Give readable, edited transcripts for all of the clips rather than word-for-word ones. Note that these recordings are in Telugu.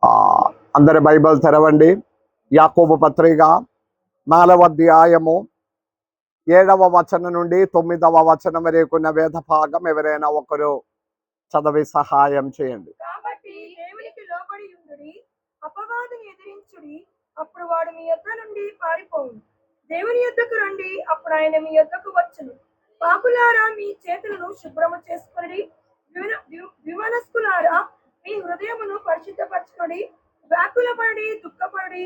ఆ, అందరి బైబిల్ తెరవండి. యాకోబు పత్రిక 4వ అధ్యాయము 7వ వచనం నుండి 9వ వచనం వరకు ఉన్న వేద భాగం ఎవరైనా ఒకరు చదివి సహాయం చేయండి. కాబట్టి దేవునికి లోబడి ఉండుడి, అపవాదిని ఎదిరించుడి, అప్పుడు వాడు మీ యొద్ద నుండి పారిపోవు. దేవుని యొద్దకు రండి, అప్పుడు ఆయన మీ యొద్దకు వచ్చును. పాపులారా, మీ చేతులను శుభ్రము చేసుకొనుడి. విమనస్కులారా, మీ హృదయమును పరిశుద్ధపరచుకొడి. వ్యాకులపడి దుఃఖపడి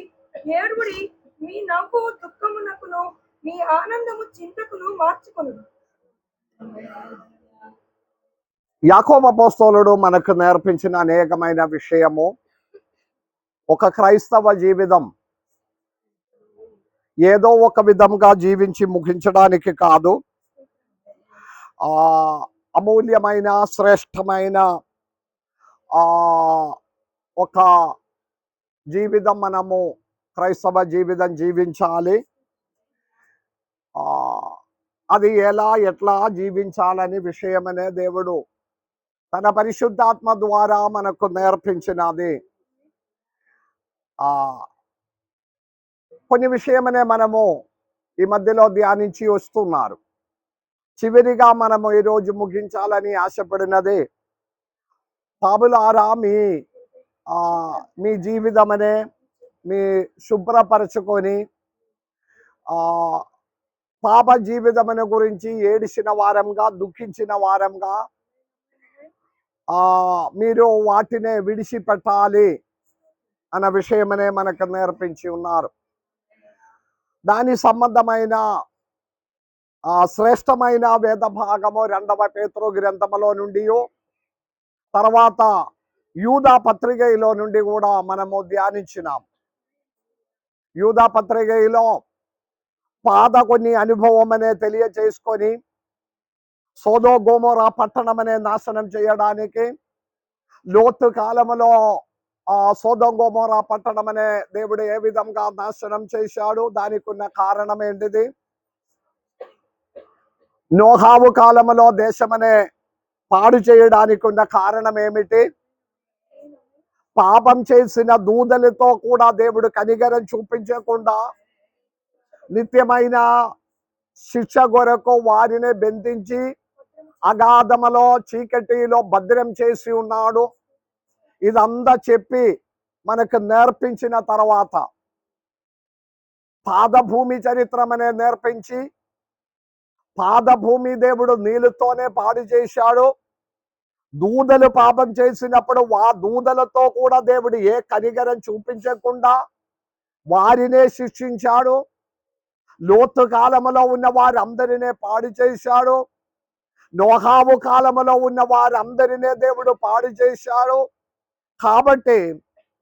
ఏడుడి. మీ నవ్వు దుఃఖమునకును, మీ ఆనందము చింతకును మార్చుకొనుడు. యాకోబు అపోస్తలుడు మనకు నేర్పించిన అనేకమైన విషయము, ఒక క్రైస్తవ జీవితం ఏదో ఒక విధంగా జీవించి ముగించడానికి కాదు, అమూల్యమైన శ్రేష్టమైన ఒక జీవితం మనము క్రైస్తవ జీవితం జీవించాలి. అది ఎట్లా జీవించాలని విషయమనే దేవుడు తన పరిశుద్ధాత్మ ద్వారా మనకు నేర్పించినది. కొన్ని విషయమనే మనము ఈ మధ్యలో ధ్యానించి వస్తున్నారు. చివరిగా మనము ఈరోజు ముగించాలని ఆశపడినది, పాపులారా, మీ జీవితమనే మీ శుభ్రపరచుకొని పాప జీవితమును గురించి ఏడిసిన వారంగా, దుఃఖించిన వారంగా మీరు వాటినే విడిచిపెట్టాలి అన్న విషయమనే మనకు నేర్పించి ఉన్నారు. దాని సంబంధమైన శ్రేష్టమైన వేద భాగము 2వ పేతురు గ్రంథములో నుండి, తర్వాత యూదా పత్రికలో నుండి కూడా మనము ధ్యానించినాం. యూదా పత్రికలో కొన్ని అనుభవం అనే తెలియచేసుకొని సోదొమ గొమొర్రా పట్టణం అనే నాశనం చేయడానికి లోతు కాలములో సోదొమ గొమొర్రా పట్టణం అనే దేవుడు ఏ విధంగా నాశనం చేశాడు, దానికి ఉన్న కారణం ఏంటిది? నోహావు కాలములో దేశమనే పాడు చేయడానికి ఉన్న కారణం ఏమిటి? పాపం చేసిన దూదలతో కూడా దేవుడు కనికరం చూపించకుండా నిత్యమైన శిక్ష కొరకు వారిని బంధించి అగాధములో చీకటిలో భద్రం చేసి ఉన్నాడు. ఇదంతా చెప్పి మనకు నేర్పించిన తర్వాత పాదభూమి చరిత్రమనే నేర్పించి, పాదభూమి దేవుడు నీళ్ళతోనే పాడు చేశాడు. దూదలు పాపం చేసినప్పుడు దూదలతో కూడా దేవుడు ఏ కనికరం చూపించకుండా వారినే శిక్షించాడు. లోతు కాలములో ఉన్న వారందరినే పాడు చేశాడు. నోహావు కాలములో ఉన్న వారందరినే దేవుడు పాడు చేశాడు. కాబట్టి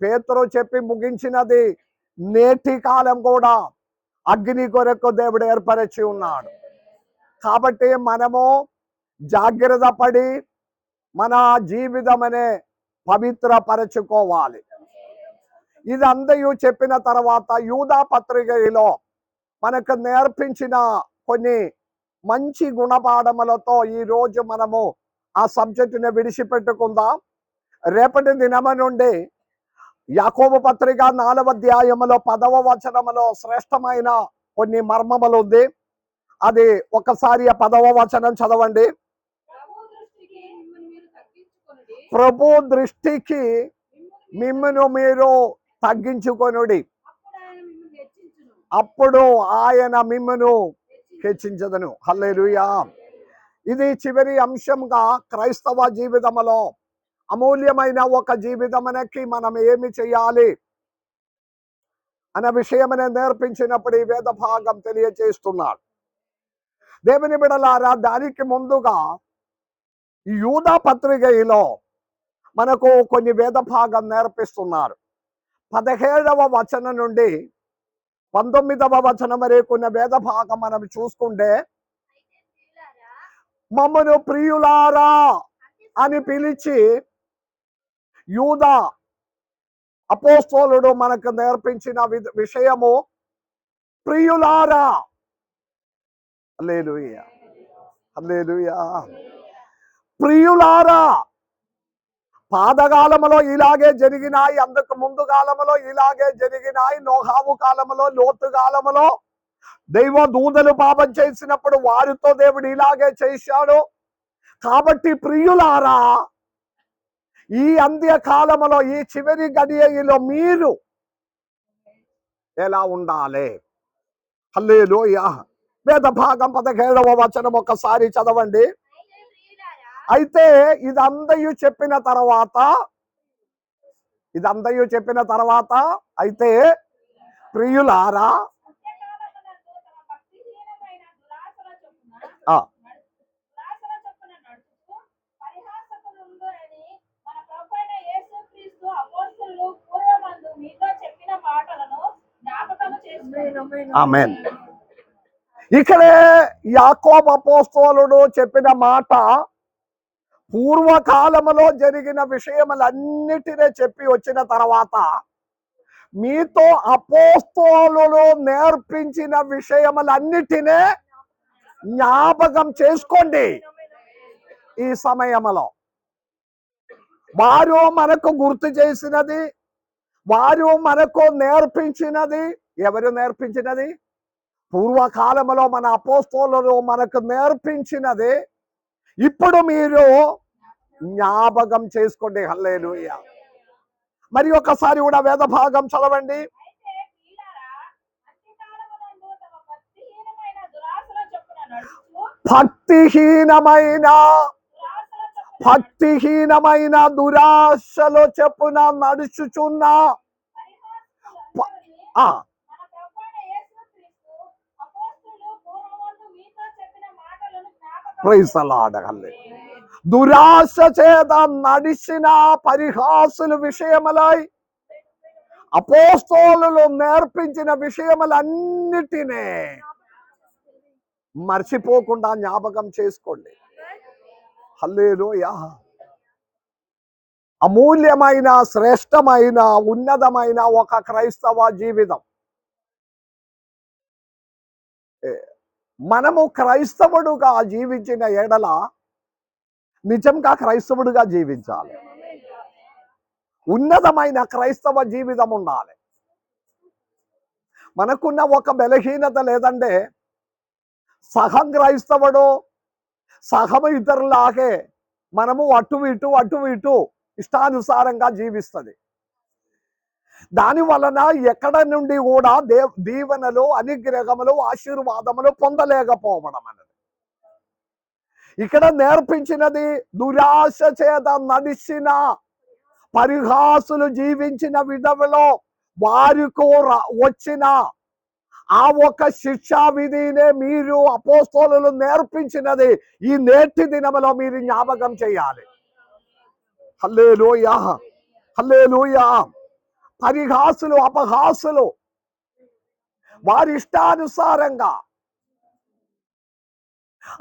పేతురు చెప్పి ముగించినది, నేటి కాలం కూడా అగ్ని కొరకు దేవుడు ఏర్పరిచి ఉన్నాడు. కాబట్టి మనము జాగ్రత్త పడి మన జీవితం అనే పవిత్రపరచుకోవాలి. ఇదంతయు చెప్పిన తర్వాత యూదా పత్రికలో మనకు నేర్పించిన కొన్ని మంచి గుణపాఠములతో ఈరోజు మనము ఆ సబ్జెక్టుని విడిచిపెట్టుకుందాం. రేపటి దినమ నుండి యాకోబు పత్రిక 4వ అధ్యాయములో 10వ వచనములో శ్రేష్టమైన కొన్ని మర్మములు ఉంది. అది ఒకసారి ఆ 10వ వచనం చదవండి. ప్రభు దృష్టికి మిమ్మును మీరు తగ్గించుకొనుడి, అప్పుడు ఆయన మిమ్మును హెచ్చించదను. హల్లెలూయా. ఇది చివరి అంశంగా క్రైస్తవ జీవితంలో అమూల్యమైన ఒక జీవితమునకి మనం ఏమి చేయాలి అనే విషయమనే నేర్పించినప్పుడు ఈ వేద భాగం తెలియజేస్తున్నాడు. దేవుని బిడ్డలారా, దానికి ముందుగా యూదా పత్రికలో మనకు కొన్ని వేద భాగం నేర్పిస్తున్నారు. 17వ వచనం నుండి 19వ వచనం వరకు ఉన్న వేద భాగం మనం చూసుకుంటే, మమ్మను ప్రియులారా అని పిలిచి యూదా అపోస్తలుడు మనకు నేర్పించిన విషయము ప్రియులారా. హల్లెలూయా, హల్లెలూయా. ప్రియులారా, పాదకాలములో ఇలాగే జరిగినాయి, అందుకు ముందు కాలములో ఇలాగే జరిగినాయి. నోహావు కాలములో, లోతు కాలములో దైవ దూతలు పాపం చేసినప్పుడు వారితో దేవుడు ఇలాగే చేశాడు. కాబట్టి ప్రియులారా, ఈ అంత్యకాలములో, ఈ చివరి గడియలో మీరు ఎలా ఉండాలి? హల్లెలూయా. వేద భాగం 17వ వచనం ఒక్కసారి చదవండి. అయితే ఇదందయు చెప్పిన తర్వాత అయితే ప్రియులారా, ఆ, ఆమేన్. ఇక్కడే యాకోబు అపోస్తలుడు చెప్పిన మాట పూర్వకాలములో జరిగిన విషయములన్నిటినీ చెప్పి వచ్చిన తర్వాత మీతో అపోస్తలులు నేర్పించిన విషయములన్నిటినీ జ్ఞాపకం చేసుకోండి. ఈ సమయంలో వారు మనకు గుర్తు చేసినది, వారు మనకు నేర్పించినది. ఎవరు నేర్పించినది? పూర్వకాలములో మన అపోస్తలులు మనకు నేర్పించినది ఇప్పుడు మీరు జ్ఞాపకం చేసుకోండి. హల్లెలూయా. మరి ఒకసారి కూడా వేద భాగం చదవండి. భక్తిహీనమైన దురాశలో చెప్పున నడుచుచున్న ప్రైజ్ ది లార్డ్. దురాశ చేత నడిచిన పరిహాసుల విషయములై అపోస్తలులు నేర్పించిన విషయములన్నిటినీ మర్చిపోకుండా జ్ఞాపకం చేసుకోండి. హల్లెలూయా. అమూల్యమైన, శ్రేష్టమైన, ఉన్నతమైన ఒక క్రైస్తవ జీవితం. మనము క్రైస్తవుడుగా జీవించిన ఎడల నిజంగా క్రైస్తవుడుగా జీవించాలి. ఉన్నతమైన క్రైస్తవ జీవితం ఉండాలి. మనకున్న ఒక బలహీనత లేదంటే సహం క్రైస్తవుడు, సహం ఇతరులాగే మనము అటు ఇటు ఇష్టానుసారంగా జీవిస్తుంది. దాని వలన ఎక్కడ నుండి కూడా దీవెనలు, అనుగ్రహములు, ఆశీర్వాదములు పొందలేకపోవడం అనేది. ఇక్కడ నేర్పించినది దురాశ చేత నడిచిన పరిహాసులు జీవించిన విధములో వారికి వచ్చిన ఆ ఒక శిక్షా విధినే మీరు అపోస్తలులు నేర్పించినది ఈ నేటి దినములో మీరు జ్ఞాపకం చేయాలి. హల్లెలూయా, హల్లెలూయా. పరిహాసులు, అపహాసులు వారి ఇష్టానుసారంగా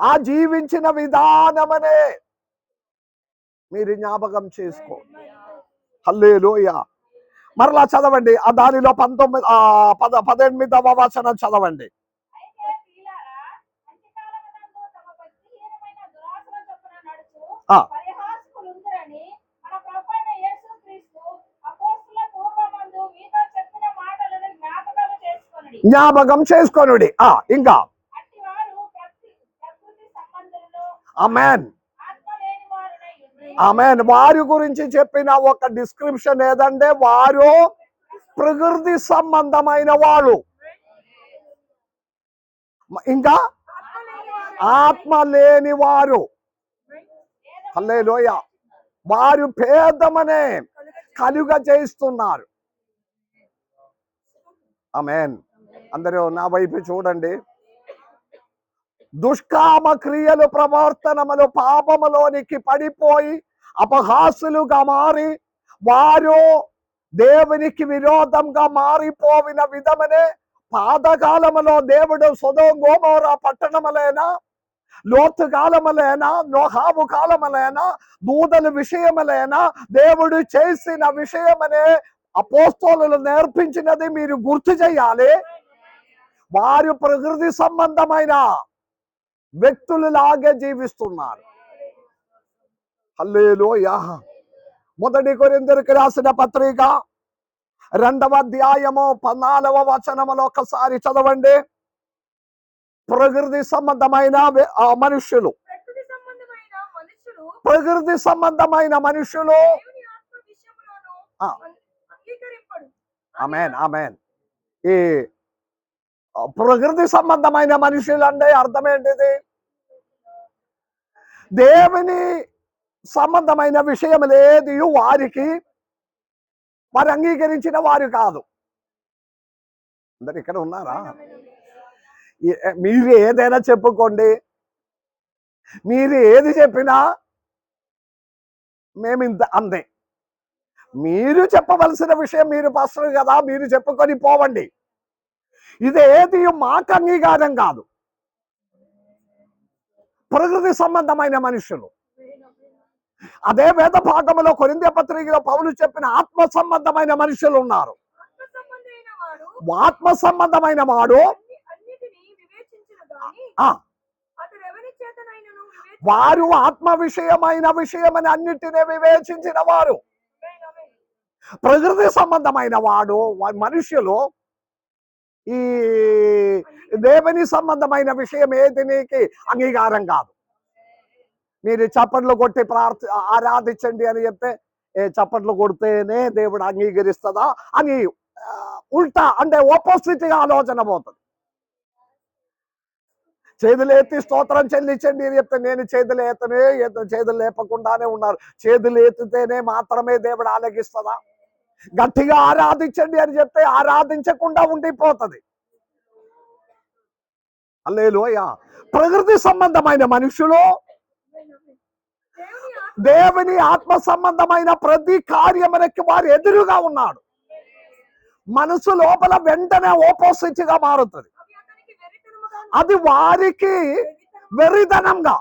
ఆ జీవించిన విధానమనే మీరు జ్ఞాపకం చేసుకో. హల్లెలూయా. మరలా చదవండి. ఆ దానిలో 18వ వచనం చదవండి. జ్ఞాపకం చేసుకొనుడి. ఇంకా ఆమేన్, ఆమేన్. వారి గురించి చెప్పిన ఒక డిస్క్రిప్షన్ ఏదంటే వారు ప్రకృతి సంబంధమైన వాళ్ళు, ఇంకా ఆత్మ లేని వారు. హల్లెలూయా. వారు భేదమనే కలుగ చేస్తున్నారు. ఆమేన్. అందరూ నా వైపు చూడండి. దుష్కామ క్రియలు, ప్రవర్తనములు, పాపములోనికి పడిపోయి అపహాసులుగా మారి వారు దేవునికి విరోధంగా మారిపోయిన విధమనే పాదకాలములో దేవుడు సొదొమ గొమొర్రా పట్టణములైనా, లోతు కాలములైనా, నోహావు కాలములైనా, దూతల విషయములైనా దేవుడు చేసిన విషయమనే అపోస్తలులు నేర్పించినది మీరు గుర్తు చేయాలి. వారు ప్రకృతి సంబంధమైన వ్యక్తులలాగే జీవిస్తున్నారు. హల్లెలూయా. మొదటి కొరింథీయులకు రాసిన పత్రిక 2వ అధ్యాయము 14వ వచనములో ఒకసారి చదవండి. ప్రకృతి సంబంధమైన మనుష్యులు, ప్రకృతి సంబంధమైన మనుషులు ప్రకృతి సంబంధమైన మనుషులు దేవుని ఆత్మ విషయములోను ఆ. అంగీకరింపడు. ఆమేన్ ఆమేన్. ఈ ప్రకృతి సంబంధమైన మనుషులు అంటే అర్థం ఏంటిది? దేవుని సంబంధమైన విషయములేది వారికి వారు అంగీకరించిన వారు కాదు. అందరు ఇక్కడ ఉన్నారా? మీరు ఏదైనా చెప్పుకోండి, మీరు ఏది చెప్పినా మేము ఇంత అంతే. మీరు చెప్పవలసిన విషయం మీరు పాస్టర్ కదా, మీరు చెప్పుకొని పోవండి. ఇదేది మాకు అంగీకారం కాదు. ప్రకృతి సంబంధమైన మనుషులు. అదే వేద భాగంలో కొరింథీ పత్రికలో పౌలు చెప్పిన ఆత్మ సంబంధమైన మనుషులు ఉన్నారు. ఆత్మ సంబంధమైన వాడు ఆత్మ సంబంధమైన వాడు అన్నిటిని వివేచించును గాని ఆ, అతడు ఎవరి చేతనైనను వారు ఆత్మ విషయమైన విషయమని అన్నిటినీ వివేచించిన వారు. ప్రకృతి సంబంధమైన వాడు మనుషులు ఈ దేవుని సంబంధమైన విషయం ఏది నీకు అంగీకారం కాదు. మీరు చప్పట్లు కొట్టి ఆరాధించండి అని చెప్తే చప్పట్లు కొడితేనే దేవుడు అంగీకరిస్తుందా అని ఉల్టా అంటే ఆపోజిట్ గా ఆలోచన పోతుంది. చేతులు ఎత్తి స్తోత్రం చెల్లించండి అని చెప్తే నేను చేతులు ఎత్తనే చేతులు లేపకుండానే ఉన్నారు. చేతులు ఎత్తితేనే మాత్రమే దేవుడు ఆలకిస్తుందా? గట్టిగా ఆరాధించండి అని చెప్తే ఆరాధించకుండా ఉండిపోతుంది. హల్లెలూయా. ప్రకృతి సంబంధమైన మనుషులు దేవుని ఆత్మ సంబంధమైన ప్రతి కార్యమునకి వారు ఎదురుగా ఉన్నాడు. మనసు లోపల వెంటనే ఆపోజిట్ గా మారుతుంది. అది వారికి వెరితనంగా.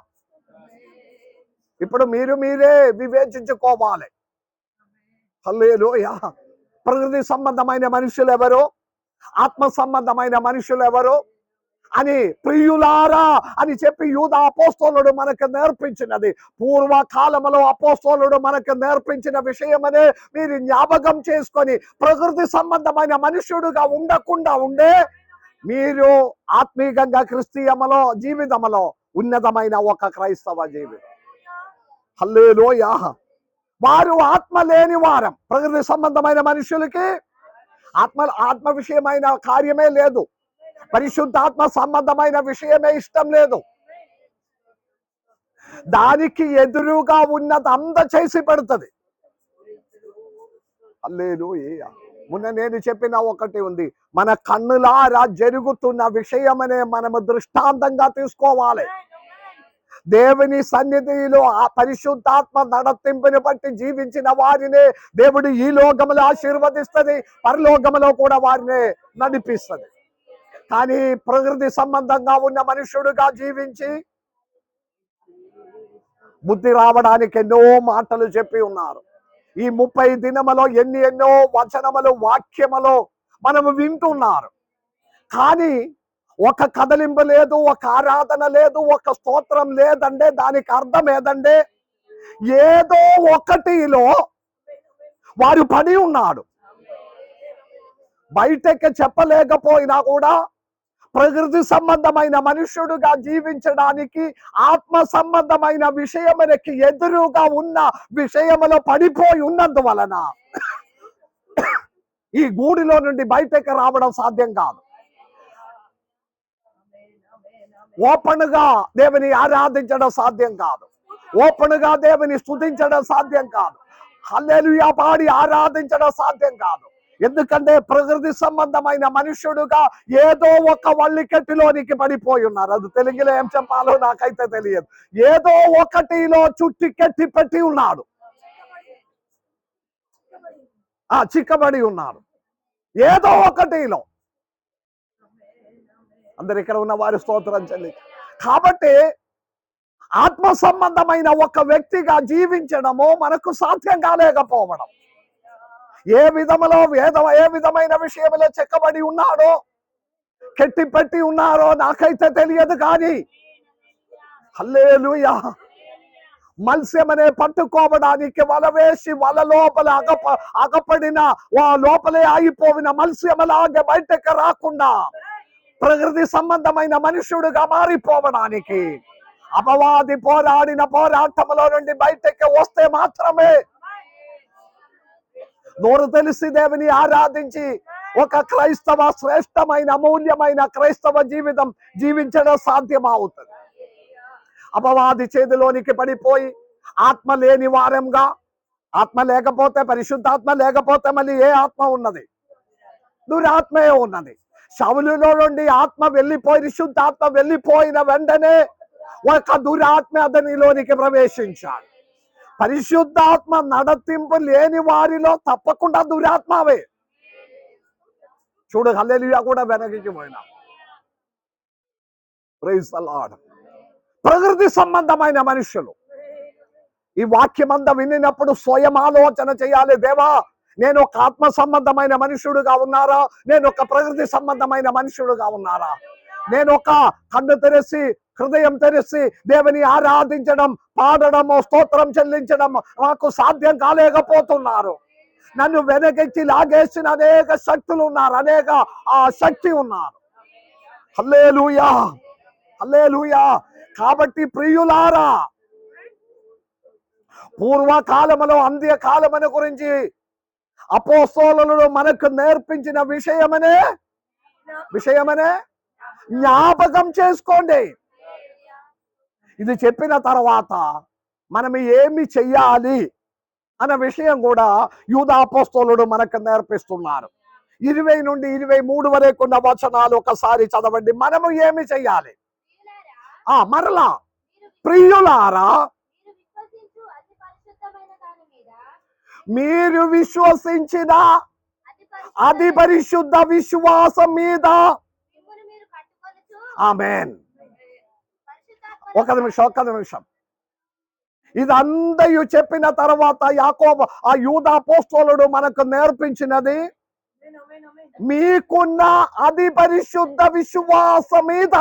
ఇప్పుడు మీరే వివేచించుకోవాలి. హల్లెలూయా. ప్రకృతి సంబంధమైన మనుషులు ఎవరు, ఆత్మ సంబంధమైన మనుషులు ఎవరు అని ప్రియులారా అని చెప్పి యూదా అపోస్తలుడు మనకు నేర్పించినది, పూర్వకాలములో అపోస్తలుడు మనకు నేర్పించిన విషయమనే మీరు జ్ఞాపకం చేసుకొని ప్రకృతి సంబంధమైన మనుష్యుడుగా ఉండకుండా ఉండే మీరు ఆత్మీయంగా క్రిస్తీయములో జీవితములో ఉన్నతమైన ఒక క్రైస్తవ జీవితం. హల్లెలూయా. వారు ఆత్మ లేని వారం. ప్రకృతి సంబంధమైన మనుషులకి ఆత్మ విషయమైన కార్యమే లేదు. పరిశుద్ధాత్మ సంబంధమైన విషయమే ఇష్టం లేదు. దానికి ఎదురుగా ఉన్నది అంత చేసి పెడుతుంది. హల్లెలూయా. మొన్న నేను చెప్పిన ఒకటి ఉంది, మన కన్నులారా జరుగుతున్న విషయమనే మనము దృష్టాంతంగా తీసుకోవాలి. దేవుని సన్నిధిలో ఆ పరిశుద్ధాత్మ నడతింపుని బట్టి జీవించిన వారినే దేవుడు ఈ లోకములో ఆశీర్వదిస్తుంది, పరలోకములో కూడా వారిని నడిపిస్తుంది. కానీ ప్రకృతి సంబంధంగా ఉన్న మనుషుడుగా జీవించి బుద్ధి రావడానికి ఎన్నో మాటలు చెప్పి ఉన్నారు. ఈ 30 దినములో ఎన్నో వచనములు వాక్యములు మనము వింటున్నారు. కానీ ఒక కదలింపు లేదు, ఒక ఆరాధన లేదు, ఒక స్తోత్రం లేదంటే దానికి అర్థం ఏదంటే ఏదో ఒకటిలో వారు పడి ఉన్నాడు. బయటకి చెప్పలేకపోయినా కూడా ప్రకృతి సంబంధమైన మనుష్యుడుగా జీవించడానికి ఆత్మ సంబంధమైన విషయమునకి ఎదురుగా ఉన్న విషయములో పడిపోయి ఉన్నందువలన ఈ గూడిలో నుండి బయటకు రావడం సాధ్యం కాదు. ఓపెన్ గా దేవుని ఆరాధించడం సాధ్యం కాదు. ఓపెన్ గా దేవుని స్తుతించడం సాధ్యం కాదు. హల్లెలూయా పాడి ఆరాధించడం సాధ్యం కాదు. ఎందుకంటే ప్రకృతి సంబంధమైన మనుష్యుడుగా ఏదో ఒక వల్లికట్టిలోనికి పడిపోయి ఉన్నారు. అది తెలుగులో ఏం చెప్పాలో నాకైతే తెలియదు. ఏదో ఒకటిలో చుట్టి కట్టి పెట్టి ఉన్నాడు, చిక్కబడి ఉన్నాడు ఏదో ఒకటిలో. అందరు ఇక్కడ ఉన్న వారి స్తోత్రం చెల్లి. కాబట్టి ఆత్మ సంబంధమైన ఒక వ్యక్తిగా జీవించడము మనకు సాధ్యం కాలేకపోవడం. ఏ విధమైన విషయంలో చెక్కబడి ఉన్నాడో, కెట్టి పెట్టి ఉన్నారో నాకైతే తెలియదు. కానీ హల్లెలూయా మత్స్యమనే పట్టుకోవడానికి వల వేసి వల లోపల అగపడిన లోపలే ఆగిపోయిన మత్స్యమలాగే బయటకు రాకుండా ప్రకృతి సంబంధమైన మనుషుడుగా మారిపోవడానికి అపవాది పోరాడిన పోరాటంలో నుండి బయటకు వస్తే మాత్రమే నోరు తెలిసి దేవుని ఆరాధించి ఒక క్రైస్తవ శ్రేష్టమైన అమూల్యమైన క్రైస్తవ జీవితం జీవించడం సాధ్యమవుతుంది. అపవాది చేతిలోనికి పడిపోయి ఆత్మ లేని వారంగా, ఆత్మ లేకపోతే, పరిశుద్ధాత్మ లేకపోతే మళ్ళీ ఏ ఆత్మ ఉన్నది? దురాత్మే ఉన్నది. శౌలులో నుండి ఆత్మ వెళ్ళిపోయి, పరిశుద్ధాత్మ వెళ్ళిపోయిన వెంటనే ఒక దురాత్మ అతనిలోనికి ప్రవేశించాడు. పరిశుద్ధాత్మ నడతింపు లేని వారిలో తప్పకుండా దురాత్మవే. చూడు, హల్లెలూయా కూడా వెనక్కి పోయినా. Praise the lord. ప్రకృతి సంబంధమైన మనుషులు ఈ వాక్యమంతా వినినప్పుడు స్వయం ఆలోచన చేయాలి. దేవా, నేను ఒక ఆత్మ సంబంధమైన మనుషుడుగా ఉన్నారా? నేను ఒక ప్రకృతి సంబంధమైన మనుషుడుగా ఉన్నారా? నేను ఒక కన్ను తెరిచి, హృదయం తెరిచి దేవుని ఆరాధించడం, పాడడము, స్తోత్రం చెల్లించడం నాకు సాధ్యం కాలేకపోతున్నారు. నన్ను వెనకెక్కి లాగేసిన అనేక శక్తులు ఉన్నారు, అనేక శక్తి ఉన్నారు. హల్లెలూయా, హల్లెలూయా. కాబట్టి ప్రియులారా, పూర్వకాలములో అంత్యకాలమును గురించి అపోస్తలులు మనకు నేర్పించిన విషయమనే జ్ఞాపకం చేసుకోండి. ఇది చెప్పిన తర్వాత మనం ఏమి చెయ్యాలి అన్న విషయం కూడా యూదా అపోస్తలుడు మనకు నేర్పిస్తున్నారు. 20 నుండి 23 వరకు ఉన్న వచనాలు ఒకసారి చదవండి. మనము ఏమి చెయ్యాలి? మరలా, ప్రియులారా, మీరు విశ్వసించిన అతి పరిశుద్ధ విశ్వాసం మీద. ఆమేన్. ఒక నిమిషం. ఇదందయు చెప్పిన తర్వాత యాకోబు, యూదా అపోస్తలుడు మనకు నేర్పించినది, మీకున్న అతి పరిశుద్ధ విశ్వాసం మీద.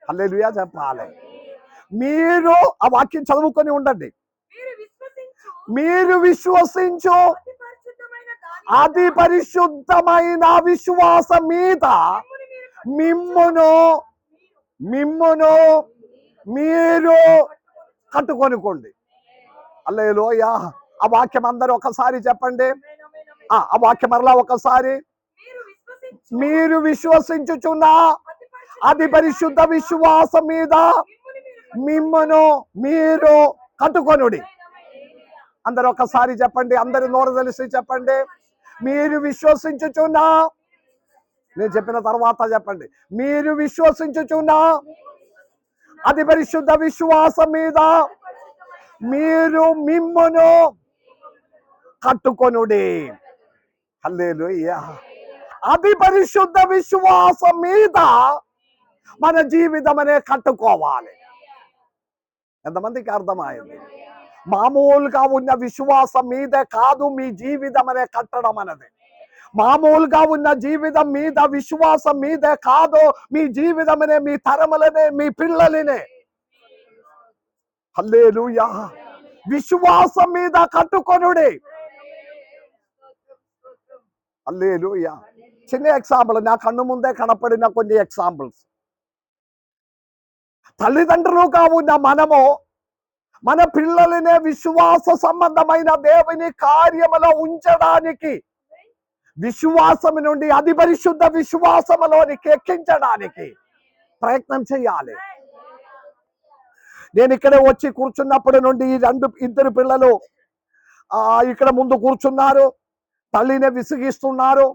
హల్లెలూయా చెప్పాలి. మీరు ఆ వాక్యం చదువుకొని ఉండండి. మీరు విశ్వసించు అతి పరిశుద్ధమైన విశ్వాసం మీద మిమ్మును మీరు కట్టుకొనుకోండి. హల్లెలూయా. ఆ వాక్యం అందరూ ఒకసారి చెప్పండి. ఆ వాక్యం మరలా ఒకసారి. మీరు విశ్వసించుచున్న అతి పరిశుద్ధ విశ్వాసం మీద మిమ్మును మీరు కట్టుకొనుడి. అందరు ఒకసారి చెప్పండి. అందరు నోరు తెలిసి చెప్పండి. మీరు విశ్వసించుచున్నా, నేను చెప్పిన తర్వాత చెప్పండి. మీరు విశ్వసించుచున్నా అతి పరిశుద్ధ విశ్వాసం మీద మీరు మిమ్మును కట్టుకొనుడి. హల్లెలూయా. అతి పరిశుద్ధ విశ్వాసం మీద మన జీవితం అనే కట్టుకోవాలి. ఎంతమందికి అర్థమైంది? మామూలుగా ఉన్న విశ్వాసం మీదే కాదు మీ జీవితం అనే కట్టడం అనేది. మామూలుగా ఉన్న జీవితం మీద, విశ్వాసం మీదే కాదు మీ జీవితం అనే, మీ తరములనే, మీ పిల్లలనే. హల్లెలూయా. విశ్వాసం మీద కట్టుకొనుడి. హల్లెలూయా. చిన్న ఎగ్జాంపుల్, నా కన్ను ముందే కనపడిన కొన్ని ఎగ్జాంపుల్స్. తల్లిదండ్రులుగా ఉన్న మనము మన పిల్లలనే విశ్వాస సంబంధమైన దేవుని కార్యములో ఉంచడానికి, విశ్వాసం నుండి అతి పరిశుద్ధ విశ్వాసములోనికి ఎక్కించడానికి ప్రయత్నం చేయాలి. నేను ఇక్కడ వచ్చి కూర్చున్నప్పటి నుండి ఇద్దరు పిల్లలు ఇక్కడ ముందు కూర్చున్నారు. తల్లిని విసిగిస్తున్నారు,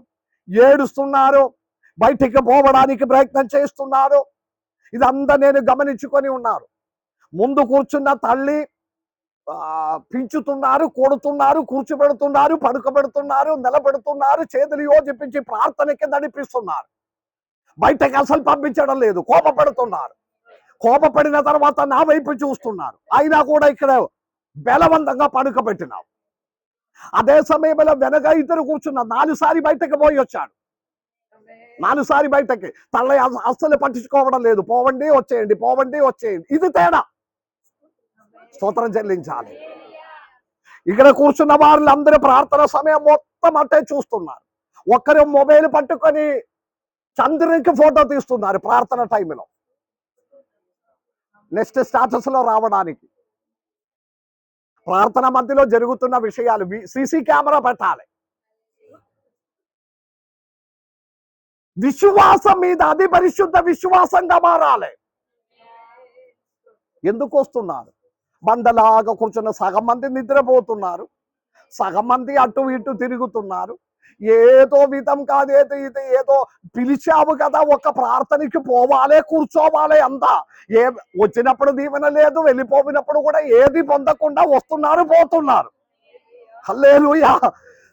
ఏడుస్తున్నారు, బయటికి పోవడానికి ప్రయత్నం చేస్తున్నారు. ఇదంతా నేను గమనించుకొని ఉన్నారు. ముందు కూర్చున్న తల్లి పించుతున్నారు, కొడుతున్నారు, కూర్చోబెడుతున్నారు, పడుకోబెడుతున్నారు, నిలబెడుతున్నారు, చేతులు యోజిపించి ప్రార్థనకి నడిపిస్తున్నారు. బయటకి అసలు పంపించడం లేదు, కోపపడుతున్నారు. కోపపడిన తర్వాత నా వైపు చూస్తున్నారు. అయినా కూడా ఇక్కడ బలవంతంగా పడుకోబెట్టినావు. అదే సమయంలో వెనక ఇద్దరు కూర్చున్నారు. 4 సారి బయటకు పోయి వచ్చాడు. 4 సారి బయటకి. తల్లి అస్సలు పట్టించుకోవడం లేదు. పోవండి వచ్చేయండి, పోవండి వచ్చేయండి. ఇది తేడా. స్తోత్రం చెల్లించాలి. ఇక్కడ కూర్చున్న వారులందరూ ప్రార్థన సమయం మొత్తం అట్టే చూస్తున్నారు. ఒక్కరు మొబైల్ పట్టుకొని చంద్రునికి ఫోటో తీస్తున్నారు ప్రార్థన టైంలో, నెక్స్ట్ స్టాటస్ లో రావడానికి. ప్రార్థన మధ్యలో జరుగుతున్న విషయాలు సీసీ కెమెరా పెట్టాలి. విశ్వాసం మీద అది పరిశుద్ధ విశ్వాసంగా మారాలి. ఎందుకు వస్తున్నారు? బండలాగా కూర్చున్న సగం మంది నిద్రపోతున్నారు, సగం మంది అటు ఇటు తిరుగుతున్నారు. ఏదో విధం కాదు, ఏదో పిలిచావు కదా ఒక ప్రార్థనకి పోవాలి, కూర్చోవాలి అంతా. వచ్చినప్పుడు దీవెన లేదు, వెళ్ళిపోయినప్పుడు కూడా ఏది పొందకుండా వస్తున్నారు, పోతున్నారు. హల్లెలూయా.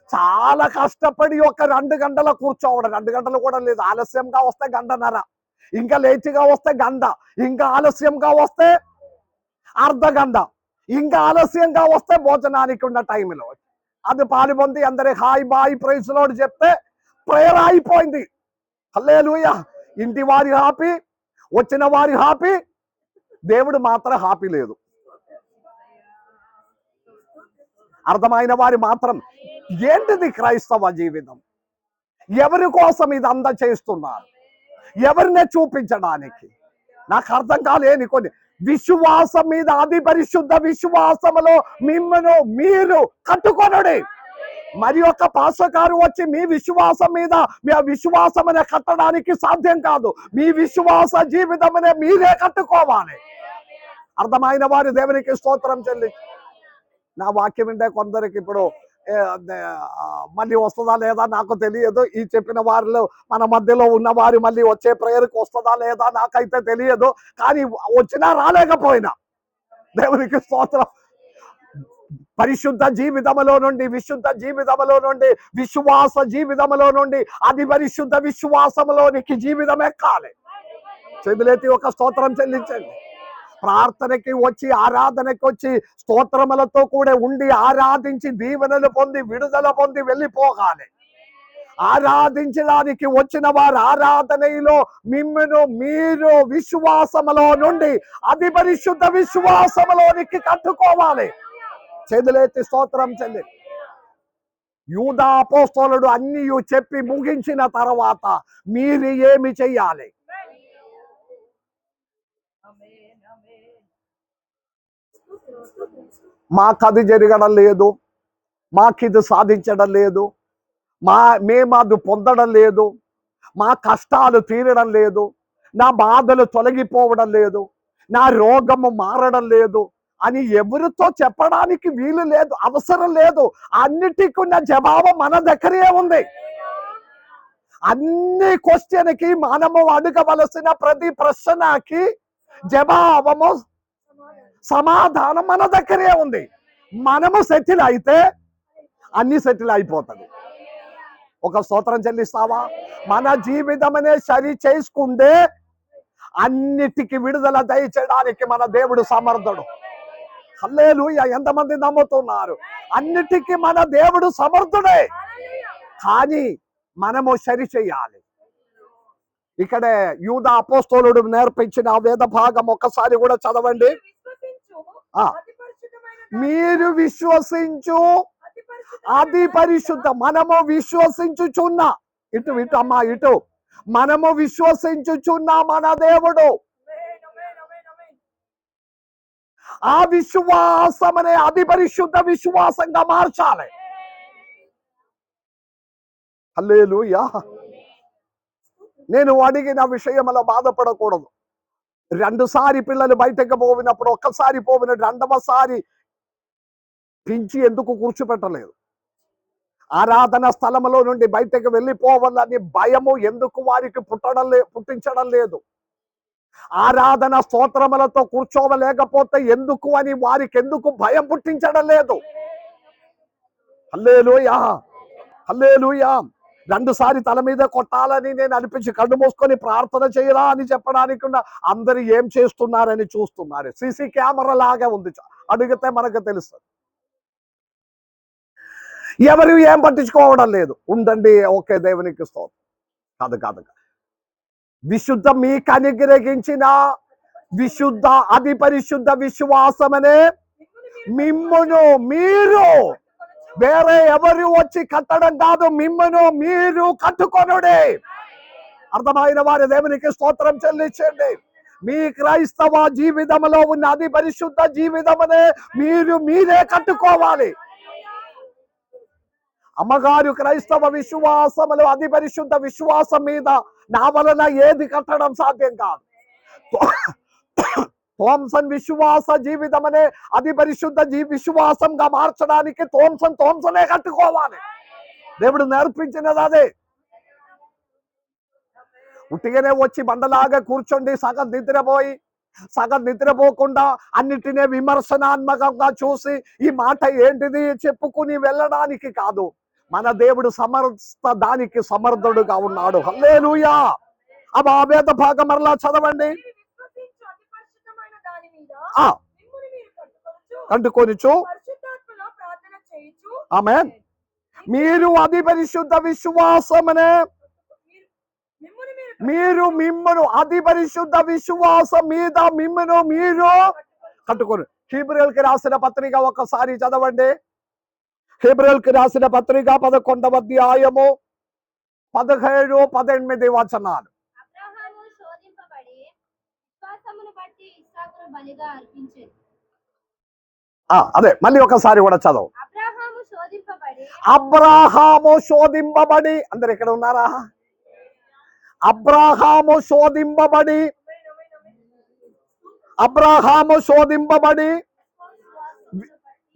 చాలా కష్టపడి ఒక 2 గంటల కూర్చోవడం, 2 గంటలు కూడా లేదు. ఆలస్యంగా వస్తే గంటన్నర, ఇంకా లేచిగా వస్తే గంట, ఇంకా ఆలస్యంగా వస్తే అర్ధ గంట, ఇంకా ఆలస్యంగా వస్తే భోజనానికి ఉన్న టైంలో అది పాలుపొంది అందరి హాయ్ బాయ్ ప్రైజ్ లోడ్ చెప్తే ప్రేయర్ అయిపోయింది. హల్లెలూయా. ఇంటి వారి హ్యాపీ, వచ్చిన వారి హ్యాపీ, దేవుడు మాత్రం హ్యాపీ లేదు. అర్థమైన వారి మాత్రం ఏంటిది క్రైస్తవ జీవితం? ఎవరి కోసం ఇదంతా చేస్తున్నారు? ఎవరినే చూపించడానికి? నాకు అర్థం కాలేని కొన్ని. విశ్వాసం మీద అది పరిశుద్ధ విశ్వాసములో మిమ్మల్ని మీరు కట్టుకొనుడి. మరి ఒక పాస్టర్ వచ్చి మీ విశ్వాసం మీద మీ విశ్వాసమనే కట్టడానికి సాధ్యం కాదు. మీ విశ్వాస జీవితమనే మీరే కట్టుకోవాలి. అర్థమైన వారు దేవునికి స్తోత్రం చెల్లి. నా వాక్యం వింటే కొందరికి ఇప్పుడు మళ్ళీ వస్తుందా లేదా నాకు తెలియదు. ఈ చెప్పిన వారిలో మన మధ్యలో ఉన్న వారు మళ్ళీ వచ్చే ప్రేయర్కి వస్తుందా లేదా నాకైతే తెలియదు. కానీ వచ్చినా రాలేకపోయినా దేవునికి స్తోత్రం. పరిశుద్ధ జీవితములో నుండి, విశుద్ధ జీవితములో నుండి, విశ్వాస జీవితములో నుండి అది పరిశుద్ధ విశ్వాసములోనికి జీవితం ఎక్కాలి. చేతులెత్తి ఒక స్తోత్రం చెల్లించండి. ప్రార్థనకి వచ్చి, ఆరాధనకి వచ్చి స్తోత్రములతో కూడా ఉండి ఆరాధించి దీవెనలు పొంది విడుదల పొంది వెళ్ళిపోగాలి. ఆరాధించడానికి వచ్చిన వారు ఆరాధనలో మిమ్మను మీరు విశ్వాసములో నుండి అది పరిశుద్ధ విశ్వాసములోనికి కట్టుకోవాలి. చేతులెత్తి స్తోత్రం చెల్లి. యూదా అపోస్తలుడు అన్ని చెప్పి ముగించిన తర్వాత మీరు ఏమి చెయ్యాలి? మాకు అది జరగడం లేదు, మాకు ఇది సాధించడం లేదు, మేము అది పొందడం లేదు, మా కష్టాలు తీరడం లేదు, నా బాధలు తొలగిపోవడం లేదు, నా రోగము మారడం లేదు అని ఎవరితో చెప్పడానికి వీలు లేదు, అవసరం లేదు. అన్నిటికీ ఉన్న జవాబు మన దగ్గరే ఉంది. అన్ని క్వశ్చన్కి మనము అడగవలసిన ప్రతి ప్రశ్నకి జవాబము సమాధానం మన దగ్గరే ఉంది. మనము సెటిల్ అయితే అన్ని సెటిల్ అయిపోతుంది. ఒక స్తోత్రం చెల్లిస్తావా? మన జీవితమనే సరి చేసుకుంటే అన్నిటికీ విడుదల దయచేయడానికి మన దేవుడు సమర్థుడు. హల్లెలూయా. ఎంతమంది నమ్ముతున్నారు? అన్నిటికీ మన దేవుడు సమర్థుడే, కానీ మనము సరి చేయాలి. ఇక్కడే యూదా అపోస్తలుడు నేర్పించిన వేద భాగం ఒక్కసారి కూడా చదవండి. మీరు విశ్వసించు అది పరిశుద్ధ. మనము విశ్వసించుచున్న ఇటు అమ్మా ఇటు మనము విశ్వసించుచున్న మన దేవుడు ఆ విశ్వాసం అనే అది పరిశుద్ధ విశ్వాసంగా మార్చాలి. హల్లెలూయా. నేను అడిగిన విషయంలో బాధపడకూడదు. 2 సారి పిల్లలు బయటకు పోయినప్పుడు ఒక్కసారి పోయిన 2వ సారి పించి ఎందుకు కూర్చోపెట్టలేదు? ఆరాధన స్థలంలో నుండి బయటకు వెళ్ళిపోవాలని భయము ఎందుకు వారికి పుట్టించడం లేదు? ఆరాధన స్తోత్రములతో కూర్చోవలేకపోతే ఎందుకు అని వారికి ఎందుకు భయం పుట్టించడం లేదు? హల్లెలూయా, హల్లెలూయా. 2 సారి తల మీద కొట్టాలని నేను అనిపించి కళ్ళు మూసుకొని ప్రార్థన చేయరా అని చెప్పడానికి అందరు ఏం చేస్తున్నారని చూస్తున్నారు. సీసీ కెమెరా లాగా ఉంది, అడిగితే మనకు తెలుస్తుంది. ఎవరు ఏం పట్టించుకోవడం లేదు. ఉండండి, ఓకే, దేవునికి స్తోత్రం. కాదు విశుద్ధ మీకు అనుగ్రహించిన విశుద్ధ అది పరిశుద్ధ విశ్వాసమనే మిమ్మును మీరు, వేరే ఎవరు వచ్చి కట్టడం కాదు, మిమ్మును మీరు కట్టుకొనుడే. అర్థమైన వారి దేవునికి స్తోత్రం చెల్లించండి. మీ క్రైస్తవ జీవితంలో ఉన్న అతి పరిశుద్ధ జీవితమనే మీరు మీరే కట్టుకోవాలి. అమ్మగారు క్రైస్తవ విశ్వాసములు అతి పరిశుద్ధ విశ్వాసం మీద నా వలన ఏది కట్టడం సాధ్యం కాదు. థామ్సన్ విశ్వాస జీవితం అనే అతి పరిశుద్ధ విశ్వాసంగా మార్చడానికి థామ్సనే కట్టుకోవాలి. దేవుడు నేర్పించినది అదే. ఉట్టిగానే వచ్చి బండలాగా కూర్చోండి, సగం నిద్రపోకుండా అన్నిటినే విమర్శనాత్మకంగా చూసి ఈ మాట ఏంటిది చెప్పుకుని వెళ్ళడానికి కాదు. మన దేవుడు సమస్త దానికి సమర్థుడుగా ఉన్నాడు. హల్లెలూయా. ఆ వేద భాగం మరలా చదవండి. కంటుకొనిచు ఆమేన్. మీరు అతి పరిశుద్ధ విశ్వాసమనే మిమ్మును అతి పరిశుద్ధ విశ్వాసం మీద మిమ్మును మీరు కట్టుకొని. హెబ్రీయులకు రాసిన పత్రిక ఒకసారి చదవండి. హెబ్రీయులకు రాసిన పత్రిక 11వ అధ్యాయము 17, 18 వచనాలు. అదే మళ్ళీ ఒకసారి కూడా చదవు. అబ్రాహాము శోధింపబడి, అందరు ఇక్కడ ఉన్నారా? అబ్రాహాము శోధింపబడి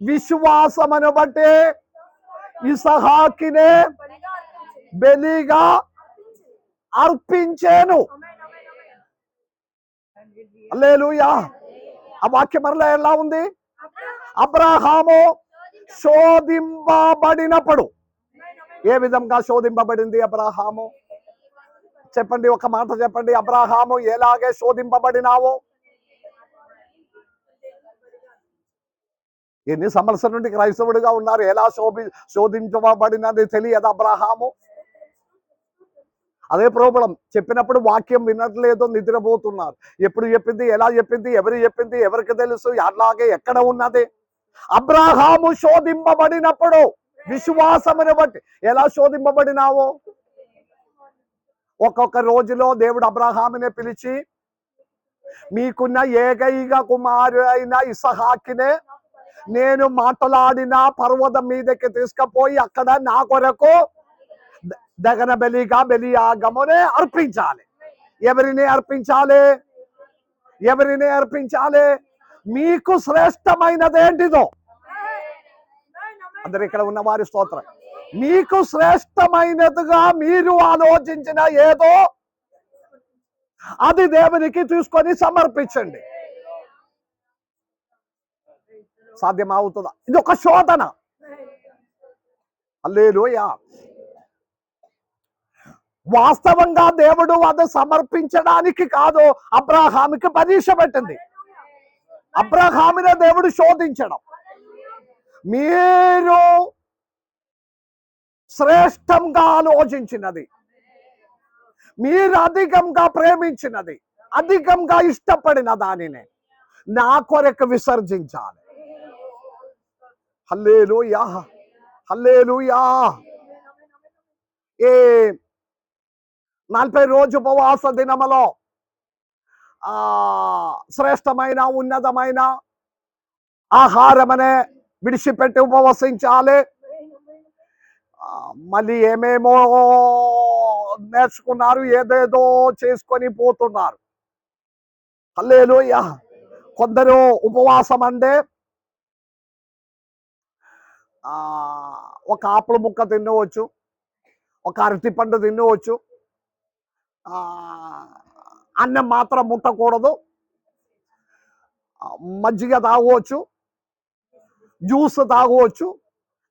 విశ్వాసమును బట్టి ఇసహాకినే బలిగా అర్పించేను. హల్లెలూయా. ఆ వాక్యం మరలా ఎలా ఉంది? అబ్రాహాము శోధింపబడినప్పుడు. ఏ విధంగా శోధింపబడింది అబ్రాహాము? చెప్పండి, ఒక మాట చెప్పండి. అబ్రాహాము ఎలాగే శోధింపబడినావో? ఎన్ని సంవత్సరాల నుండి క్రైస్తవుడిగా ఉన్నారు, ఎలా శోధించబడినది తెలియదు అబ్రాహాము. అదే ప్రాబ్లం. చెప్పినప్పుడు వాక్యం వినట్లేదు, నిద్రపోతున్నారు. ఎప్పుడు చెప్పింది, ఎలా చెప్పింది, ఎవరు చెప్పింది, ఎవరికి తెలుసు, అలాగే ఎక్కడ ఉన్నది? అబ్రాహాము శోధింపబడినప్పుడు విశ్వాసమును బట్టి. ఎలా శోధింపబడినావో? ఒక్కొక్క రోజులో దేవుడు అబ్రాహామునే పిలిచి, మీకున్న ఏకైక కుమారు అయిన ఇసహాకినే నేను మాట్లాడిన పర్వతం మీదకి తీసుకుపోయి అక్కడ నా కొరకు దహన బలిగా బలియాగమునే అర్పించాలి. ఎవరిని అర్పించాలి? మీకు శ్రేష్టమైనదేంటిదో. అందరు ఇక్కడ ఉన్న వారి స్తోత్రం. మీకు శ్రేష్టమైనదిగా మీరు ఆలోచించిన ఏదో అది దేవునికి తీసుకొని సమర్పించండి. సాధ్యమవుతుందా? ఇది ఒక శోధన. హల్లెలూయా. వాస్తవంగా దేవుడు అది సమర్పించడానికి కాదు, అబ్రాహాముకి పరీక్ష పెట్టింది. అబ్రాహామునే దేవుడు శోధించడం. మీరు శ్రేష్టంగా ఆలోచించినది, మీరు అధికంగా ప్రేమించినది, అధికంగా ఇష్టపడిన దానిని నా కొరకు విసర్జించాలి. హల్లెలూయా. హల్లెలూయా. ఏ 40 రోజు ఉపవాస దినములో శ్రేష్టమైన ఉన్నతమైన ఆహారమనే విడిచిపెట్టి ఉపవసించాలి. మళ్ళీ ఏమేమో నేర్చుకున్నారు, ఏదేదో చేసుకొని పోతున్నారు. హల్లెలూయా. కొందరు ఉపవాసం అంటే ఒక ఆపిల్ ముక్క తినవచ్చు, ఒక అరటి పండు తినవచ్చు, అన్నం మాత్రం ముట్టకూడదు, మజ్జిగ తాగవచ్చు, జ్యూస్ తాగవచ్చు,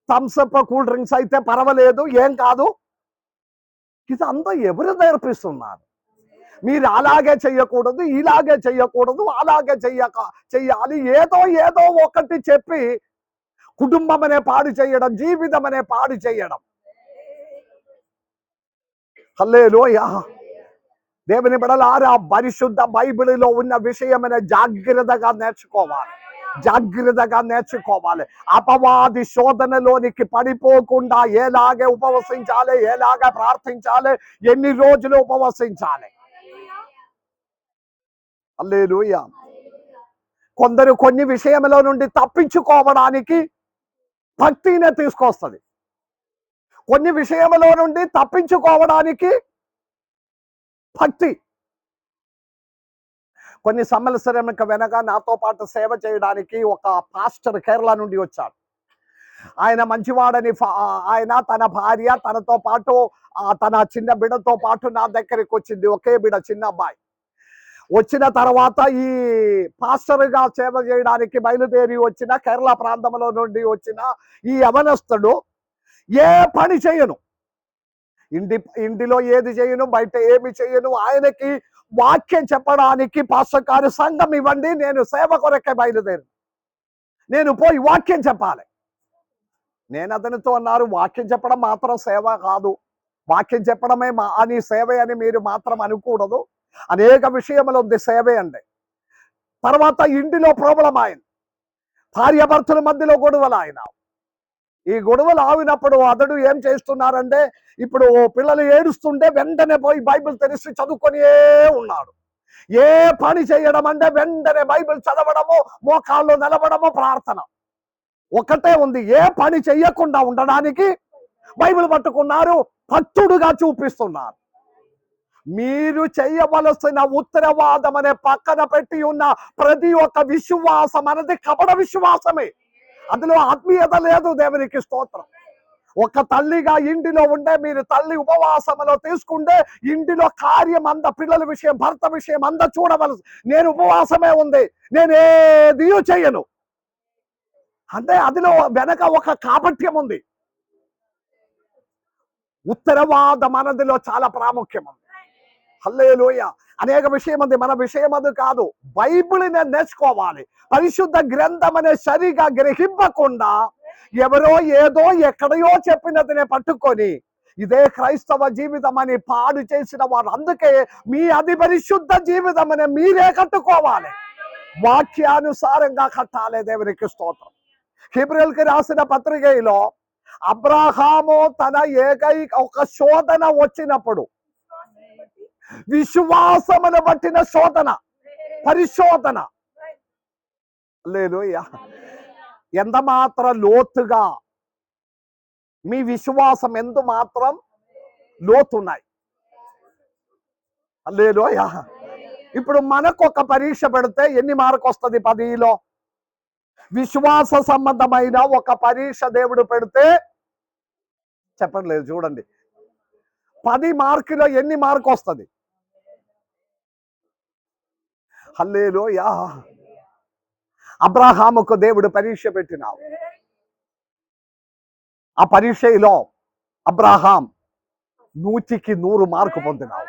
థమ్స్అప్ కూల్ డ్రింక్స్ అయితే పర్వాలేదు, ఏం కాదు. ఇదంతా ఎవరు నేర్పిస్తున్నారు? మీరు అలాగే చెయ్యకూడదు, ఇలాగే చెయ్యకూడదు, అలాగే చెయ్యాలి, ఏదో ఒకటి చెప్పి కుటుంబం అనే పాడు చేయడం, జీవితం అనే పాడు చేయడం. హల్లెలూయా. దేవుని బిడ్డలారా, పరిశుద్ధ బైబిల్లో ఉన్న విషయమైన జాగ్రత్తగా నేర్చుకోవాలి. జాగ్రత్తగా నేర్చుకోవాలి. అపవాది శోధనలోనికి పడిపోకుండా ఎలాగే ఉపవసించాలి, ఎలాగ ప్రార్థించాలి, ఎన్ని రోజులు ఉపవసించాలి. హల్లెలూయా. కొందరు కొన్ని విషయంలో నుండి తప్పించుకోవడానికి భక్తినే తీసుకొస్తుంది. కొన్ని విషయంలో నుండి తప్పించుకోవడానికి భక్తి. కొన్ని సంవత్సరాల వెనక నాతో పాటు సేవ చేయడానికి ఒక పాస్టర్ కేరళ నుండి వచ్చాడు. ఆయన మంచివాడని ఆయన తన భార్య తనతో పాటు తన చిన్న బిడ్డతో పాటు నా దగ్గరికి వచ్చింది. ఒకే బిడ్డ, చిన్న అబ్బాయి. వచ్చిన తర్వాత ఈ పాస్టర్గా సేవ చేయడానికి బయలుదేరి వచ్చిన కేరళ ప్రాంతంలో నుండి వచ్చిన ఈ యవనస్తుడు ఏ పని చేయను, ఇంటిలో ఏది చేయను, బయట ఏమి చేయను. ఆయనకి వాక్యం చెప్పడానికి పాస్టర్ గారు సంఘం ఇవ్వండి, నేను సేవ కొరకే బయలుదేరు, నేను పోయి వాక్యం చెప్పాలి. నేను అతనితో అన్నారు, వాక్యం చెప్పడం మాత్రం సేవ కాదు, వాక్యం చెప్పడమే అని సేవ అని మీరు మాత్రం అనుకూడదు. అనేక విషయములు ఉంది సేవే అంటే. తర్వాత ఇంటిలో ప్రాబ్లం అయింది, భార్యాభర్తల మధ్యలో గొడవలు ఆయన. ఈ గొడవలు ఆవినప్పుడు అతడు ఏం చేస్తున్నారంటే, ఇప్పుడు పిల్లలు ఏడుస్తుంటే వెంటనే పోయి బైబిల్ తెరిచి చదువుకొని ఉన్నాడు. ఏ పని చేయడం అంటే వెంటనే బైబిల్ చదవడము, మోకాళ్ళు నిలబడము, ప్రార్థన ఒకటే ఉంది. ఏ పని చెయ్యకుండా ఉండడానికి బైబిల్ పట్టుకున్నారు, భక్తుడుగా చూపిస్తున్నారు. మీరు చేయవలసిన ఉత్తరవాదం అనే పక్కన పెట్టి ఉన్న ప్రతి ఒక్క విశ్వాసం అనేది కపట విశ్వాసమే. అందులో ఆత్మీయత లేదు. దేవునికి స్తోత్రం. ఒక తల్లిగా ఇంటిలో ఉండే మీరు తల్లి ఉపవాసంలో తీసుకుంటే ఇంటిలో కార్యం అంద, పిల్లల విషయం, భర్త విషయం అంద చూడవలసి. నేను ఉపవాసమే ఉంది, నేనేది చెయ్యను అంటే అదిలో వెనక ఒక కాపట్యం ఉంది. ఉత్తరవాదం మనదిలో చాలా ప్రాముఖ్యం ఉంది. హల్లెలూయా. అనేక విషయం ఉంది, మన విషయం అది కాదు. బైబిల్ని నేర్చుకోవాలి. పరిశుద్ధ గ్రంథం అనే సరిగా గ్రహింపకుండా ఎవరో ఏదో ఎక్కడయో చెప్పినదినే పట్టుకొని ఇదే క్రైస్తవ జీవితం అని పాడు చేసిన వారు. అందుకే మీ అది పరిశుద్ధ జీవితం అని మీరే కట్టుకోవాలి, వాక్యానుసారంగా కట్టాలి. దేవునికి స్తోత్రం. హెబ్రీయులకు రాసిన పత్రికలో అబ్రహాము తన ఏకైక ఒక శోధన వచ్చినప్పుడు, విశ్వాసమును బట్టిన శోధన, పరిశోధన. హల్లెలూయా. ఎంత మాత్రం లోతుగా మీ విశ్వాసం, ఎంత మాత్రం లోతున్నాయి. హల్లెలూయా. ఇప్పుడు మనకు ఒక పరీక్ష పెడితే ఎన్ని మార్కు వస్తుంది? 10లో విశ్వాస సంబంధమైన ఒక పరీక్ష దేవుడు పెడితే చెప్పండి, లేదు చూడండి, 10 మార్కులో ఎన్ని మార్కు వస్తుంది? హల్లెలూయా. అబ్రహాముకు దేవుడు పరీక్ష పెట్టినావు. ఆ పరీక్షలో అబ్రహాం 100కి 100 మార్కు పొందినావు.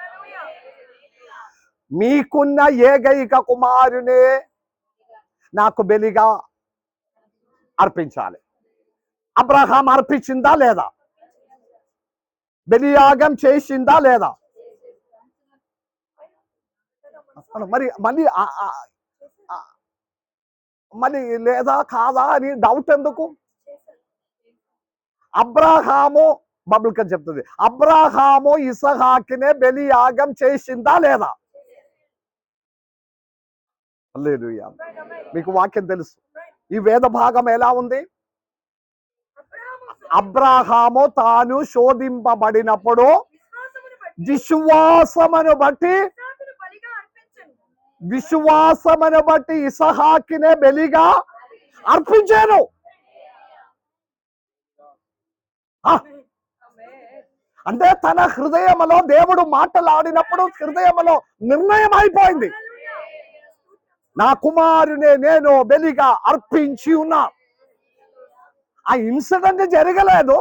మీకున్న ఏకైక కుమారునే నాకు బలిగా అర్పించాలి. అబ్రహాం అర్పించిందా లేదా? బలియాగం చేసిందా లేదా? మరి మళ్ళీ మళ్ళీ లేదా కాదా అని డౌట్ ఎందుకు? అబ్రహాము బైబిల్ చెప్తుంది, అబ్రహాము ఇసహాకునే బలియాగం చేసిందా లేదా? హల్లెలూయా. మీకు వాక్యం తెలుసు. ఈ వేద భాగం ఎలా ఉంది? అబ్రహాము తాను శోధింపబడినప్పుడు విశ్వాసమును బట్టి ఇసహాకునే బలిగా అర్పించాను. అంటే తన హృదయంలో దేవుడు మాటలాడినప్పుడు హృదయంలో నిర్ణయం అయిపోయింది, నా కుమారునే నేను బలిగా అర్పించి ఉన్నా. ఆ ఇన్సిడెంట్ జరగలేదు,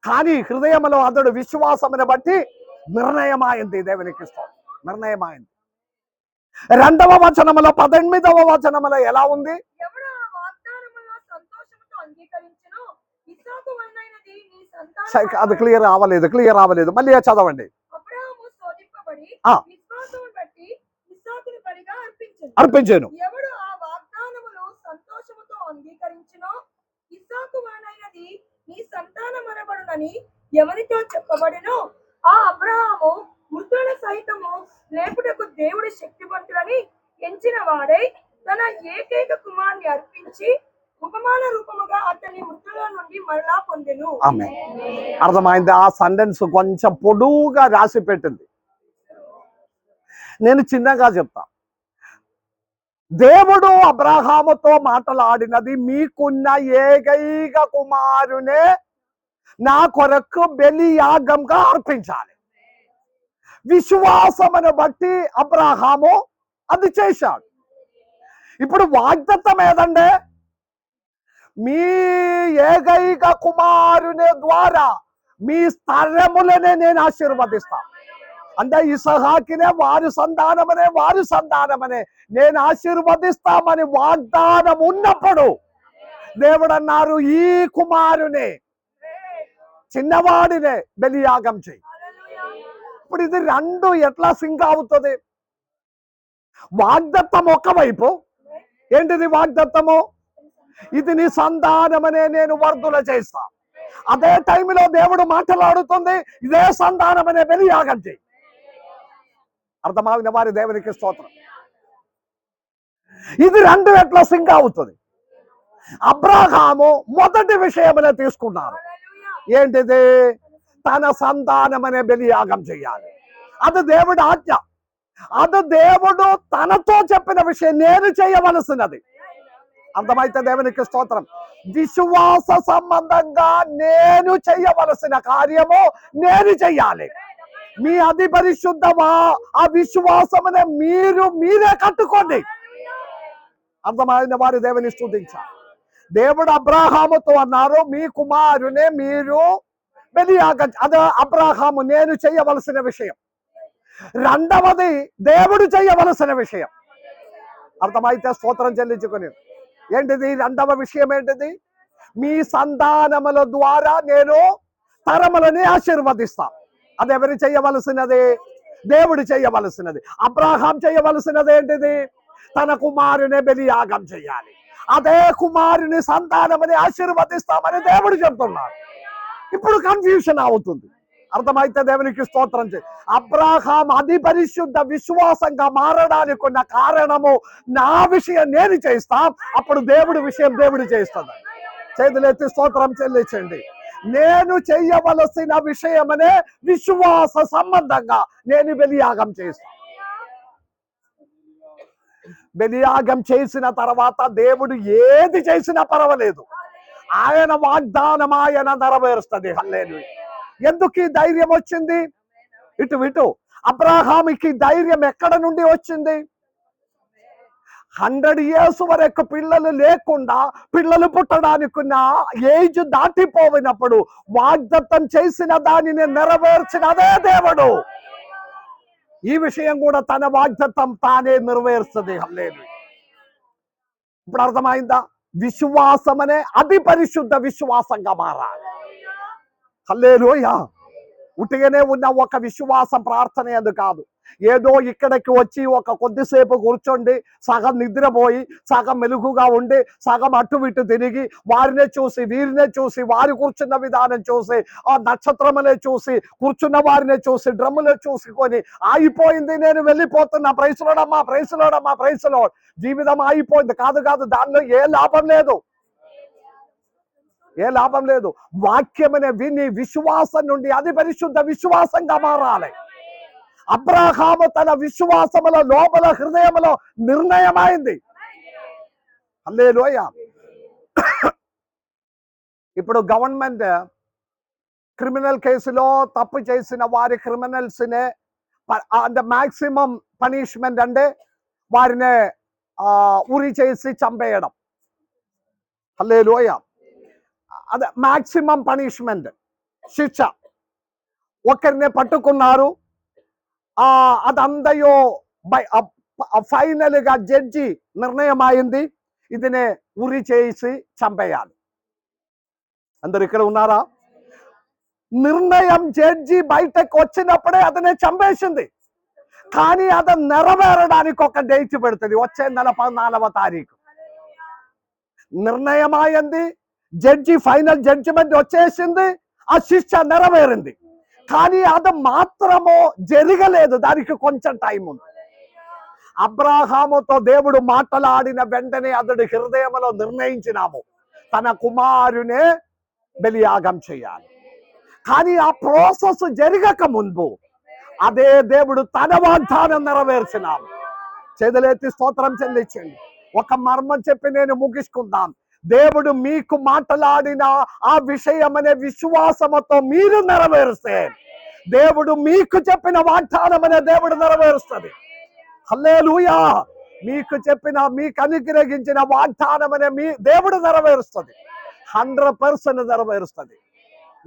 కానీ హృదయంలో అతడు విశ్వాసమును బట్టి నిర్ణయమైంది. దేవునికి స్తోత్రం. నిర్ణయమైంది. 2వ వచనములో 18వ వచనములో ఎలా ఉంది? అది క్లియర్ అవ్వలేదు. మళ్ళీ చదవండి. అర్పించాను. అని ఎవరితో చెప్పబడెనో ఆ అబ్రహాము మృతుల సహితము లేపుటకు దేవుడు శక్తివంతుడని ఎంచిన వాడై తన ఏకైక కుమారుని అర్పించి ఉపమాన రూపముగా అతన్ని మృతుల నుండి మరలా పొందెను. ఆమె అర్థమైంది. ఆ సెంటెన్స్ కొంచెం పొడువుగా రాసి పెట్టింది, నేను చిన్నగా చెప్తా. దేవుడు అబ్రహాముతో మాట్లాడినది, మీకున్న ఏకైక కుమారునే నా కొరకు బలియాగంగా అర్పించాలి. విశ్వాసమును బట్టి అబ్రహాము అది చేశాడు. ఇప్పుడు వాగ్దత్తం ఏదంటే, మీ ఏకైక కుమారుని ద్వారా మీ స్తరములనే నేను ఆశీర్వదిస్తా. అంటే ఇసహాకినే వారి సంతానమనే నేను ఆశీర్వదిస్తామని వాగ్దానం ఉన్నప్పుడు దేవుడు అన్నారు, ఈ కుమారునే చిన్నవాడినే బలియాగం చెయ్యి. ఇప్పుడు ఇది రెండు ఎట్లా సింక్ అవుతుంది? వాగ్దత్తం ఒకవైపు ఏంటిది? వాగ్దత్తము ఇది నీ సంతానమనే నేను వర్ధుల చేస్తా. అదే టైంలో దేవుడు మాట్లాడుతుంది, ఇదే సంతానమనే బలియాగం చెయ్యి. అర్థమైన వారి దేవునికి స్తోత్రం. ఇది రెండు ఎట్లా సింక్ అవుతుంది? అబ్రహాము మొదటి విషయమనే తీసుకున్నారు, ఏంటిది? తన సంతానమనే బలియాగం చెయ్యాలి. అది దేవుడి ఆజ్ఞ, అది దేవుడు తనతో చెప్పిన విషయం, నేను చేయవలసినది. అర్థమైతే దేవునికి స్తోత్రం. విశ్వాస సంబంధంగా నేను చేయవలసిన కార్యము నేను చెయ్యాలి. మీ అతి పరిశుద్ధమా ఆ విశ్వాసమునే మీరే కట్టుకోండి. అర్థమైన వారి దేవుని స్తుతించాలి. దేవుడు అబ్రహాముతో అన్నారు, మీ కుమారునే మీరు బలియాగం. అదే అబ్రహాము నేను చేయవలసిన విషయం. రెండవది దేవుడు చేయవలసిన విషయం. అర్థమైతే స్తోత్రం చెల్లించుకుని, ఏంటిది రెండవ విషయం? ఏంటిది? మీ సంతానముల ద్వారా నేను తరములని ఆశీర్వదిస్తా. అది ఎవరు చేయవలసినది? దేవుడు చేయవలసినది. అబ్రహాం చేయవలసినది ఏంటిది? తన కుమారుని బలియాగం చేయాలి. అదే కుమారుని సంతానమని ఆశీర్వదిస్తామని దేవుడు చెప్తున్నాడు. ఇప్పుడు కన్ఫ్యూషన్ అవుతుంది. అర్థమైతే దేవునికి స్తోత్రం చేయి. అబ్రహాం అతి పరిశుద్ధ విశ్వాసంగా మారడానికి ఉన్న కారణము, నా విషయం నేను చేస్తా, అప్పుడు దేవుడి విషయం దేవుడు చేస్తాడు. చేతులెత్తి స్తోత్రం చెల్లించండి. నేను చెయ్యవలసిన విషయమనే విశ్వాస సంబంధంగా నేను బలియాగం చేస్తాను. బలియాగం చేసిన తర్వాత దేవుడు ఏది చేసినా పర్వాలేదు, ఆయన వాగ్దానం ఆయన నెరవేరుస్తుంది. హల్లెలూయా. ఎందుకు ఈ ధైర్యం వచ్చింది? ఇటు అబ్రహాముకి ధైర్యం ఎక్కడ నుండి వచ్చింది? 100 years వరకు పిల్లలు లేకుండా, పిల్లలు పుట్టడానికి ఉన్న ఏజ్ దాటిపోయినప్పుడు వాగ్దత్తం చేసిన దానిని నెరవేర్చిన అదే దేవుడు ఈ విషయం కూడా తన వాగ్దత్తం తానే నెరవేరుస్తుంది. హల్లెలూయా. ఇప్పుడు అర్థమైందా? విశ్వాసం అనే అతి పరిశుద్ధ విశ్వాసంగా మారాలి. హల్లెలూయా. ఉట్టిగానే ఉన్న ఒక విశ్వాస ప్రార్థన ఎందుకు కాదు, ఏదో ఇక్కడికి వచ్చి ఒక కొద్దిసేపు కూర్చోండి, సగం నిద్రపోయి సగం మెలుగుగా ఉండి సగం అటు ఇటు తిరిగి వారినే చూసి వీరినే చూసి వారి కూర్చున్న విధానం చూసి ఆ నక్షత్రములే చూసి కూర్చున్న వారినే చూసి డ్రమ్ములే చూసుకొని ఆగిపోయింది, నేను వెళ్ళిపోతున్నా, ప్రైసులోడమ్మా ప్రైసులోడమ్మా ప్రైసులో, జీవితం ఆగిపోయింది. కాదు, దానిలో ఏ లాభం లేదు. వాక్యమనే విని విశ్వాసం నుండి అది పరిశుద్ధ విశ్వాసంగా మారాలి. అబ్రహాము తన విశ్వాసములో లోపల హృదయములో నిర్ణయమైంది. హల్లెలూయా. ఇప్పుడు గవర్నమెంట్ క్రిమినల్ కేసులో తప్పు చేసిన వారి క్రిమినల్స్ నే అంటే మాక్సిమం పనిష్మెంట్ అంటే వారిని ఉరి చేసి చంపేయడం. హల్లెలూయా. అదే మాక్సిమం పనిష్మెంట్, శిక్ష. ఒకరిని పట్టుకున్నారు, అదందయో ఫైనల్ గా జడ్జి నిర్ణయం అయింది, ఇదినే ఉరి చేసి చంపేయాలి. అందరు ఇక్కడ ఉన్నారా? నిర్ణయం జడ్జి బయటకు వచ్చినప్పుడే అతనే చంపేసింది. కానీ అది నెరవేరడానికి ఒక డేట్ పెడుతుంది, వచ్చే నెల 14వ తారీఖు. నిర్ణయం అయింది, జడ్జి ఫైనల్ జడ్జిమెంట్ వచ్చేసింది, ఆ శిక్ష నెరవేరింది. కానీ అది మాత్రము జరగలేదు, దానికి కొంచెం టైం ఉంది. అబ్రాహాముతో దేవుడు మాట్లాడిన వెంటనే అతడి హృదయంలో నిర్ణయించినాము తన కుమారునే బలియాగం చేయాలి. కానీ ఆ ప్రాసెస్ జరగక ముందు అదే దేవుడు తన వాగ్దానం నెరవేర్చినాము. చేతులెత్తి స్తోత్రం చెల్లించండి. ఒక మర్మం చెప్పి నేను ముగించుకుందాం. దేవుడు మీకు మాట్లాడిన ఆ విషయం అనే విశ్వాసముతో మీరు నెరవేరుస్తే దేవుడు మీకు చెప్పిన వాగ్దానం అనే దేవుడు నెరవేరుస్తుంది. హల్లెలూయా. మీకు చెప్పిన, మీకు అనుగ్రహించిన వాగ్దానం అనే మీ దేవుడు నెరవేరుస్తుంది. 100% నెరవేరుస్తుంది.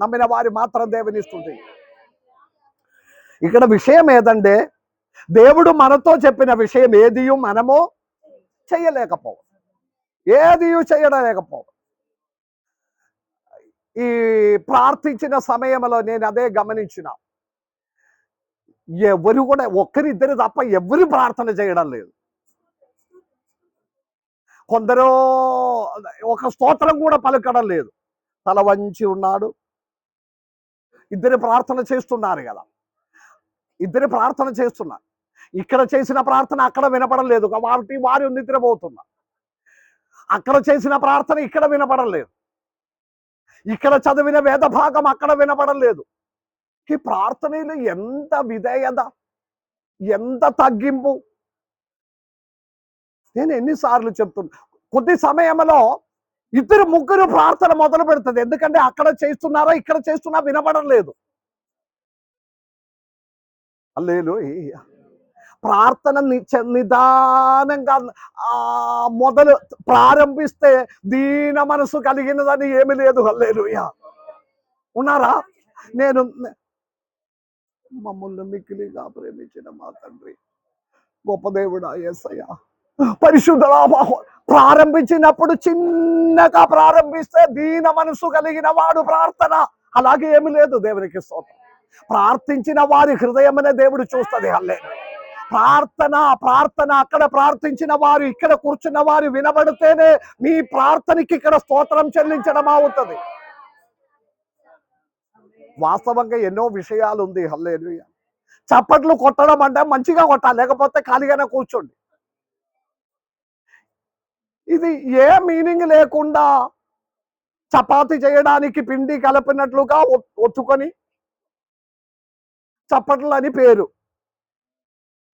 నమ్మిన వారి మాత్రం దేవుని స్తుతి. ఇక్కడ విషయం ఏదంటే, దేవుడు మనతో చెప్పిన విషయం ఏదియు మనము చేయలేకపో, ఏదియు చేయలేకపో. ఈ ప్రార్థించిన సమయంలో నేను అదే గమనించిన. ఎవరు కూడా, ఒక్కరిద్దరు తప్ప ఎవరు ప్రార్థన చేయడం లేదు. కొందరు ఒక స్తోత్రం కూడా పలకడం లేదు. తల వంచి ఉన్నాడు. ఇద్దరు ప్రార్థన చేస్తున్నారు కదా, ఇద్దరు ప్రార్థన చేస్తున్నారు. ఇక్కడ చేసిన ప్రార్థన అక్కడ వినపడం లేదు కాబట్టి వారు నిద్రపోతున్నారు. అక్కడ చేసిన ప్రార్థన ఇక్కడ వినపడం లేదు. ఇక్కడ చదివిన వేద భాగం అక్కడ వినపడం లేదు. ఈ ప్రార్థనలు ఎంత విధేయత, ఎంత తగ్గింపు. నేను ఎన్నిసార్లు చెప్తున్నా, కొద్ది సమయంలో ఇద్దరు ముగ్గురు ప్రార్థన మొదలు పెడుతుంది. ఎందుకంటే అక్కడ చేస్తున్నారా ఇక్కడ చేస్తున్నా వినపడం లేదు. హల్లెలూయా. ప్రార్థన నిదానంగా మొదలు ప్రారంభిస్తే దీన మనసు కలిగినదని ఏమి లేదు. హల్లెలూయా. ఉన్నారా? నేను మమ్మల్ని మిక్కిలిగా ప్రేమించిన మా తండ్రి, గొప్ప దేవుడా యేసయ్యా, పరిశుద్ధుడా, ప్రారంభించినప్పుడు చిన్నగా ప్రారంభిస్తే దీన మనసు కలిగిన వాడు ప్రార్థన. అలాగే ఏమి లేదు. దేవునికి స్తోత్రం. ప్రార్థించిన వారి హృదయం అనే దేవుడు చూస్తుంది. హల్లెలూయా. ప్రార్థన అక్కడ ప్రార్థించిన వారు ఇక్కడ కూర్చున్న వారు వినబడితేనే మీ ప్రార్థనకి ఇక్కడ స్తోత్రం చెల్లించడం అవుతుంది. వాస్తవంగా ఎన్నో విషయాలు ఉంది. హల్లెలూయా. చప్పట్లు కొట్టడం అంటే మంచిగా కొట్టాలి, లేకపోతే ఖాళీగానే కూర్చోండి. ఇది ఏ మీనింగ్ లేకుండా చపాతి చేయడానికి పిండి కలిపినట్లుగా ఒత్తుకొని చప్పట్లు అని పేరు.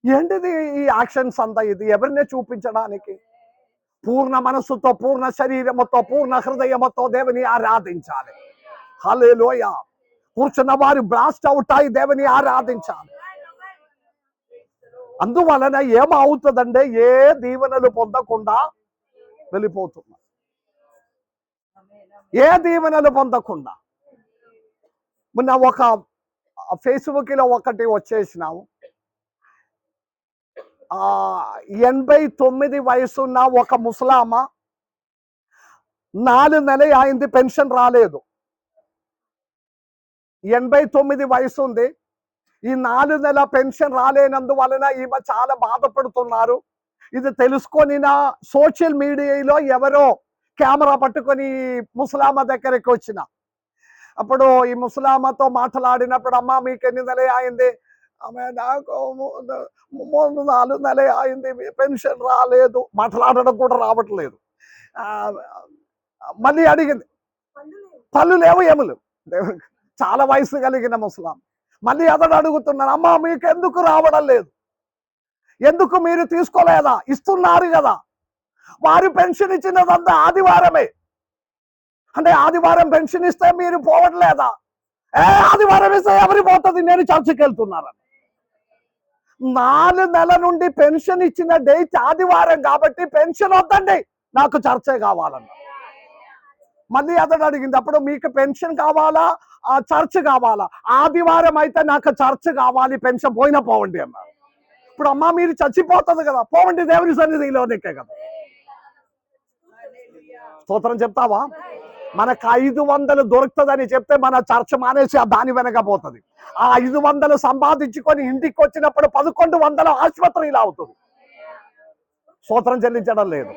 ఏంటిది ఈ యాక్షన్స్ అంతా? ఇది ఎవరినే చూపించడానికి? పూర్ణ మనస్సుతో, పూర్ణ శరీరముతో, పూర్ణ హృదయముతో దేవుని ఆరాధించాలి. హల్లెలూయా. కూర్చున్న వారు బ్లాస్ట్ అవుట్ అయి దేవుని ఆరాధించాలి. అందువలన ఏమవుతుందంటే ఏ దీవెనలు పొందకుండా వెళ్ళిపోతున్నా, ఏ దీవెనలు పొందకుండా. మొన్న ఒక ఫేస్బుక్ లో ఒకటి వచ్చేసినాము. 89 వయసున్న ఒక ముసలామ, 4 నెలలు అయింది, పెన్షన్ రాలేదు. 89 వయసు ఉంది. ఈ 4 నెలల పెన్షన్ రాలేనందువలన ఈమె చాలా బాధపడుతున్నారు. ఇది తెలుసుకొని నా సోషల్ మీడియాలో ఎవరో కెమెరా పట్టుకొని ముసలామ దగ్గరికి వచ్చిన. అప్పుడు ఈ ముసలామతో మాట్లాడినప్పుడు, అమ్మ మీకు ఎన్ని నెలలు అయింది? ఆమె, నాకు 4 నెలలు అయింది, పెన్షన్ రాలేదు. మాట్లాడడం కూడా రావట్లేదు. మళ్ళీ అడిగింది, పళ్ళు లేవు ఏములు. చాలా వయసు కలిగిన ముసలాం. మళ్ళీ అతడు అడుగుతున్నాను, అమ్మ మీకు ఎందుకు రావడం లేదు? ఎందుకు మీరు తీసుకోలేదా? ఇస్తున్నారు కదా. వారు పెన్షన్ ఇచ్చినదంతా ఆదివారమే. అంటే ఆదివారం పెన్షన్ ఇస్తే మీరు పోవట్లేదా? ఆదివారం ఇస్తే ఎవరి పోతుంది? నేను చర్చికి వెళ్తున్నానని. 4 నెలల నుండి పెన్షన్ ఇచ్చిన డేట్ ఆదివారం కాబట్టి పెన్షన్ వద్దండి, నాకు చర్చే కావాలన్న. మళ్ళీ అతడు అడిగింది, అప్పుడు మీకు పెన్షన్ కావాలా, చర్చ్ కావాలా? ఆదివారం అయితే నాకు చర్చ్ కావాలి, పెన్షన్ పోయినా పోవండి అన్నారు. ఇప్పుడు అమ్మ మీరు చచ్చిపోతుంది కదా, పోవండి దేవుని సన్నిధిలోనికే కదా. స్తోత్రం చెప్తావా? మనకు 500 దొరుకుతుందని చెప్తే మన చర్చ మానేసి దాని వెనకపోతుంది. ఆ 500 సంపాదించుకొని ఇంటికి వచ్చినప్పుడు 1100 ఆసుపత్రిలో అవుతుంది. స్తోత్రం చెల్లించడం లేదు.